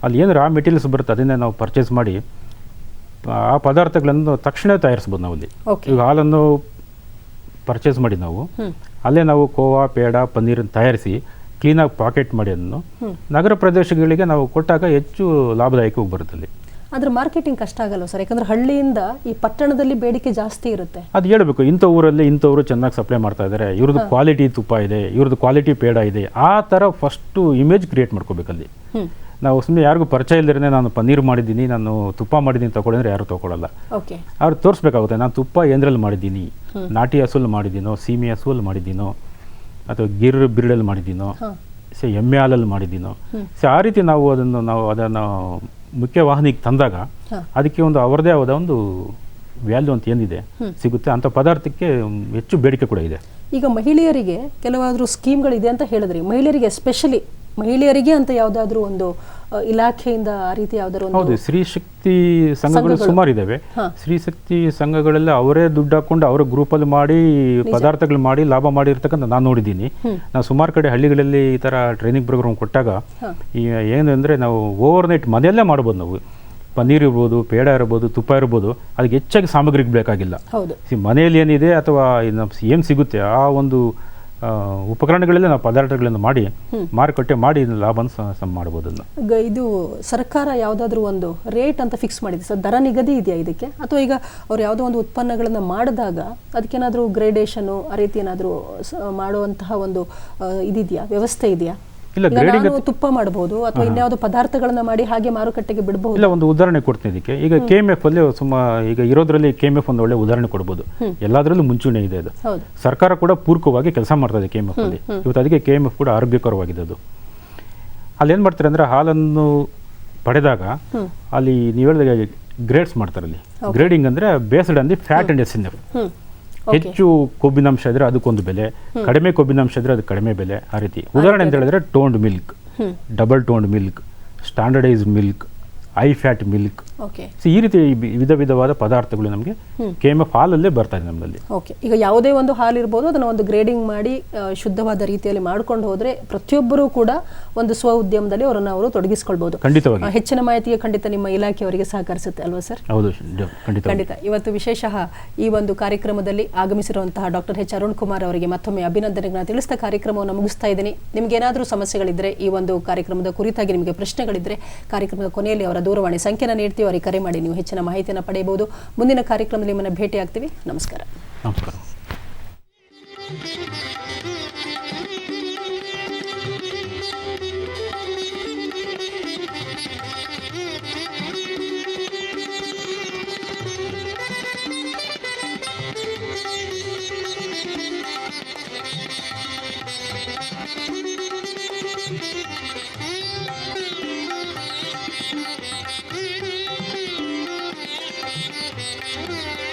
Speaker 2: ಅಲ್ಲಿ ಏನು ರಾ ಮೆಟೀರಿಯಲ್ಸ್ ಬರುತ್ತೆ ಅದನ್ನೇ ನಾವು ಪರ್ಚೇಸ್ ಮಾಡಿ ಆ ಪದಾರ್ಥಗಳನ್ನು ತಕ್ಷಣ ತಯಾರಿಸ್ಬೋದು. ನಾವು ಅಲ್ಲಿ ಈಗ ಹಾಲನ್ನು ಪರ್ಚೇಸ್ ಮಾಡಿ ನಾವು ಅಲ್ಲೇ ನಾವು ಕೋವಾ, ಪೇಡ, ಪನ್ನೀರನ್ನು ತಯಾರಿಸಿ ಕ್ಲೀನಾಗಿ ಪಾಕೆಟ್ ಮಾಡಿ ಅದನ್ನು ನಗರ ಪ್ರದೇಶಗಳಿಗೆ ನಾವು ಕೊಟ್ಟಾಗ ಹೆಚ್ಚು ಲಾಭದಾಯಕವಾಗಿ ಬರುತ್ತೆ. ಅಲ್ಲಿ
Speaker 1: ಆದ್ರೆ ಮಾರ್ಕೆಟಿಂಗ್ ಕಷ್ಟ ಆಗಲ್ಲ ಸರ್, ಯಾಕಂದ್ರೆ ಹಳ್ಳಿಯಿಂದ ಈ ಪಟ್ಟಣದಲ್ಲಿ ಬೇಡಿಕೆ ಜಾಸ್ತಿ ಇರುತ್ತೆ.
Speaker 2: ಅದು ಹೇಳಬೇಕು, ಇಂಥ ಊರಲ್ಲಿ ಇಂಥವ್ರು ಚೆನ್ನಾಗಿ ಸಪ್ಲೈ ಮಾಡ್ತಾ ಇದ್ದಾರೆ, ಇವ್ರದ್ದು ಕ್ವಾಲಿಟಿ ತುಪ್ಪ ಇದೆ, ಇವ್ರದ್ದು ಕ್ವಾಲಿಟಿ ಪೇಡ ಇದೆ, ಆ ಥರ ಫಸ್ಟು ಇಮೇಜ್ ಕ್ರಿಯೇಟ್ ಮಾಡ್ಕೋಬೇಕಲ್ಲಿ. ನಾವು ಸುಮ್ಮನೆ ಯಾರಿಗೂ ಪರಿಚಯ ಇಲ್ಲದೇ ನಾನು ಪನ್ನೀರ್ ಮಾಡಿದ್ದೀನಿ, ನಾನು ತುಪ್ಪ ಮಾಡಿದ್ದೀನಿ ತಗೊಳ್ಳಿದ್ರೆ ಯಾರು ತಗೊಳ್ಳಲ್ಲ. ಅವ್ರು ತೋರಿಸ್ಬೇಕಾಗುತ್ತೆ, ನಾನು ತುಪ್ಪ ಏಂದ್ರಲ್ಲಿ ಮಾಡಿದ್ದೀನಿ, ನಾಟಿ ಹಸುಲ್ ಮಾಡಿದ್ದೀನೋ, ಸೀಮೆ ಹಸುವಲ್ಲಿ ಮಾಡಿದ್ದೀನೋ, ಅಥವಾ ಗಿರ್ ಬಿರ್ಡಲ್ಲಿ ಮಾಡಿದ್ದೀನೋ, ಎಮ್ಮೆ ಹಾಲಲ್ಲಿ ಮಾಡಿದ್ದೀನೋ. ಆ ರೀತಿ ನಾವು ಅದನ್ನು ಮುಖ್ಯ ವಾಹನಿಗೆ ತಂದಾಗ ಅದಕ್ಕೆ ಒಂದು ಅವರದೇ ಆದ ಒಂದು ವ್ಯಾಲ್ಯೂ ಅಂತ ಏನಿದೆ ಸಿಗುತ್ತೆ. ಅಂಥ ಪದಾರ್ಥಕ್ಕೆ ಹೆಚ್ಚು ಬೇಡಿಕೆ ಕೂಡ ಇದೆ.
Speaker 1: ಈಗ ಮಹಿಳೆಯರಿಗೆ ಕೆಲವಾದ್ರೂ ಸ್ಕೀಮ್ಗಳಿದೆ ಅಂತ ಹೇಳಿದ್ರಿ, ಮಹಿಳೆಯರಿಗೆ ಎಸ್ಪೆಷಲಿ ಮಹಿಳೆಯರಿಗೆ ಅಂತ ಯಾವುದಾದ್ರೂ ಒಂದು ಇಲಾಖೆಯಿಂದ ಆ ರೀತಿ ಯಾವ್ದಾದ್ರು?
Speaker 2: ಹೌದು, ಸ್ತ್ರೀ ಶಕ್ತಿ ಸಂಘಗಳು ಸುಮಾರು ಇದಾವೆ. ಸ್ತ್ರೀ ಶಕ್ತಿ ಸಂಘಗಳೆಲ್ಲ ಅವರೇ ದುಡ್ಡು ಹಾಕೊಂಡು ಅವರ ಗ್ರೂಪಲ್ಲಿ ಮಾಡಿ ಪದಾರ್ಥಗಳು ಮಾಡಿ ಲಾಭ ಮಾಡಿರ್ತಕ್ಕಂಥ ನಾನು ನೋಡಿದ್ದೀನಿ. ನಾವು ಸುಮಾರು ಕಡೆ ಹಳ್ಳಿಗಳಲ್ಲಿ ಈ ಥರ ಟ್ರೈನಿಂಗ್ ಪ್ರೋಗ್ರಾಮ್ ಕೊಟ್ಟಾಗ ಏನು ಅಂದರೆ ನಾವು ಓವರ್ ನೈಟ್ ಮನೆಯಲ್ಲೇ ಮಾಡ್ಬೋದು. ನಾವು ಪನ್ನೀರ್ ಇರ್ಬೋದು, ಪೇಡ ಇರ್ಬೋದು, ತುಪ್ಪ ಇರ್ಬೋದು, ಅದಕ್ಕೆ ಹೆಚ್ಚಾಗಿ ಸಾಮಗ್ರಿಗೆ ಬೇಕಾಗಿಲ್ಲ. ಮನೆಯಲ್ಲಿ ಏನಿದೆ ಅಥವಾ ಏನು ಸಿಗುತ್ತೆ ಆ ಒಂದು ಉಪಕರಣಗಳಲ್ಲೇ ನಾವು ಪದಾರ್ಥಗಳನ್ನು ಮಾಡಿ ಮಾರುಕಟ್ಟೆ ಮಾಡಿ ಲಾಭನ ಮಾಡ್ಬೋದು.
Speaker 1: ಇದು ಸರ್ಕಾರ ಯಾವುದಾದ್ರೂ ಒಂದು ರೇಟ್ ಅಂತ ಫಿಕ್ಸ್ ಮಾಡಿದೆ ಸರ್, ದರ ನಿಗದಿ ಇದೆಯಾ ಇದಕ್ಕೆ? ಅಥವಾ ಈಗ ಅವ್ರು ಯಾವುದೋ ಒಂದು ಉತ್ಪನ್ನಗಳನ್ನು ಮಾಡಿದಾಗ ಅದಕ್ಕೇನಾದರೂ ಗ್ರೇಡೇಷನು ಆ ರೀತಿ ಏನಾದರೂ ಮಾಡುವಂತಹ ಒಂದು ಇದಿದೆಯಾ, ವ್ಯವಸ್ಥೆ ಇದೆಯಾ?
Speaker 2: ಇಲ್ಲ,
Speaker 1: ತುಪ್ಪ ಮಾಡಬಹುದು ಅಥವಾ ಇನ್ಯಾವುದೋ ಪದಾರ್ಥಗಳನ್ನ ಮಾಡಿ ಹಾಗೆ ಮಾರುಕಟ್ಟೆಗೆ ಬಿಡಬಹುದು.
Speaker 2: ಇಲ್ಲ, ಒಂದು ಉದಾಹರಣೆ ಕೊಡ್ತೀನಿ ಇದಕ್ಕೆ. ಈಗ KMF ಅಲ್ಲಿ ಈಗ ಇರೋದ್ರಲ್ಲಿ KMF ಒಂದು ಒಳ್ಳೆ ಉದಾಹರಣೆ ಕೊಡ್ಬೋದು. ಎಲ್ಲದರಲ್ಲೂ ಮುಂಚೂಣಿ ಇದೆ ಅದು. ಸರ್ಕಾರ ಕೂಡ ಪೂರ್ವಕವಾಗಿ ಕೆಲಸ ಮಾಡ್ತಾ ಇದೆ KMF ಅಲ್ಲಿ. ಇವತ್ತು ಅದಕ್ಕೆ KMF ಕೂಡ ಆರೋಗ್ಯಕರವಾಗಿದೆ. ಅದು ಅಲ್ಲಿ ಏನ್ ಮಾಡ್ತಾರೆ ಅಂದ್ರೆ ಹಾಲನ್ನು ಪಡೆದಾಗ ಅಲ್ಲಿ ನೀವು ಹೇಳಿದಾಗ ಗ್ರೇಡ್ಸ್ ಮಾಡ್ತಾರೆ. ಅಲ್ಲಿ ಗ್ರೇಡಿಂಗ್ ಅಂದ್ರೆ based on the fat and SNF. ಹೆಚ್ಚು ಕೊಬ್ಬಿನಾಂಶ ಇದ್ರೆ ಅದಕ್ಕೊಂದು ಬೆಲೆ, ಕಡಿಮೆ ಕೊಬ್ಬಿನಾಂಶ ಇದ್ರೆ ಅದಕ್ಕೆ ಕಡಿಮೆ ಬೆಲೆ. ಆ ರೀತಿ ಉದಾಹರಣೆ ಅಂತ ಹೇಳಿದ್ರೆ toned milk, double toned milk, standardised milk, high fat milk, ಈ ರೀತಿ ವಿಧವಾದ ಪದಾರ್ಥಗಳು ನಮಗೆ KMF ಹಾಲಲ್ಲೇ ಬರ್ತಾ ಇದೆ ನಮ್ಮಲ್ಲಿ.
Speaker 1: ಈಗ ಯಾವುದೇ ಒಂದು ಹಾಲು ಇರ್ಬೋದು, ಅದನ್ನ ಒಂದು ಗ್ರೇಡಿಂಗ್ ಮಾಡಿ ಶುದ್ಧವಾದ ರೀತಿಯಲ್ಲಿ ಮಾಡ್ಕೊಂಡು ಹೋದ್ರೆ ಪ್ರತಿಯೊಬ್ಬರೂ ಕೂಡ ಒಂದು ಸ್ವ ಉದ್ಯಮದಲ್ಲಿ ಅವರನ್ನು ಅವರು ತೊಡಗಿಸಿಕೊಳ್ಬಹುದು.
Speaker 2: ಖಂಡಿತವಾಗಿ
Speaker 1: ಹೆಚ್ಚಿನ ಮಾಹಿತಿಗೆ ಖಂಡಿತ ನಿಮ್ಮ ಇಲಾಖೆಯವರಿಗೆ ಸಹಕರಿಸುತ್ತೆ ಅಲ್ವಾ ಸರ್?
Speaker 2: ಹೌದು, ಖಂಡಿತ.
Speaker 1: ಇವತ್ತು ವಿಶೇಷ ಈ ಒಂದು ಕಾರ್ಯಕ್ರಮದಲ್ಲಿ ಆಗಮಿಸಿರುವಂತಹ ಡಾಕ್ಟರ್ H. ಅರುಣ್ ಕುಮಾರ್ ಅವರಿಗೆ ಮತ್ತೊಮ್ಮೆ ಅಭಿನಂದನೆಗಳನ್ನ ತಿಳಿಸಿದ ಕಾರ್ಯಕ್ರಮವನ್ನು ಮುಗಿಸ್ತಾ ಇದ್ದೀನಿ. ನಿಮ್ಗೆ ಏನಾದರೂ ಸಮಸ್ಯೆಗಳಿದ್ರೆ, ಈ ಒಂದು ಕಾರ್ಯಕ್ರಮದ ಕುರಿತಾಗಿ ನಿಮಗೆ ಪ್ರಶ್ನೆಗಳಿದ್ರೆ ಕಾರ್ಯಕ್ರಮದ ಕೊನೆಯಲ್ಲಿ ಅವರ ದೂರವಾಣಿ ಸಂಖ್ಯೆನ ನೀಡ್ತೀವಿ, ಅವರಿಗೆ ಕರೆ ಮಾಡಿ ನೀವು ಹೆಚ್ಚಿನ ಮಾಹಿತಿಯನ್ನು ಪಡೆಯಬಹುದು. ಮುಂದಿನ ಕಾರ್ಯಕ್ರಮದಲ್ಲಿ ನಿಮ್ಮನ್ನು ಭೇಟಿ ಆಗ್ತೀವಿ. ನಮಸ್ಕಾರ.
Speaker 4: Thank you.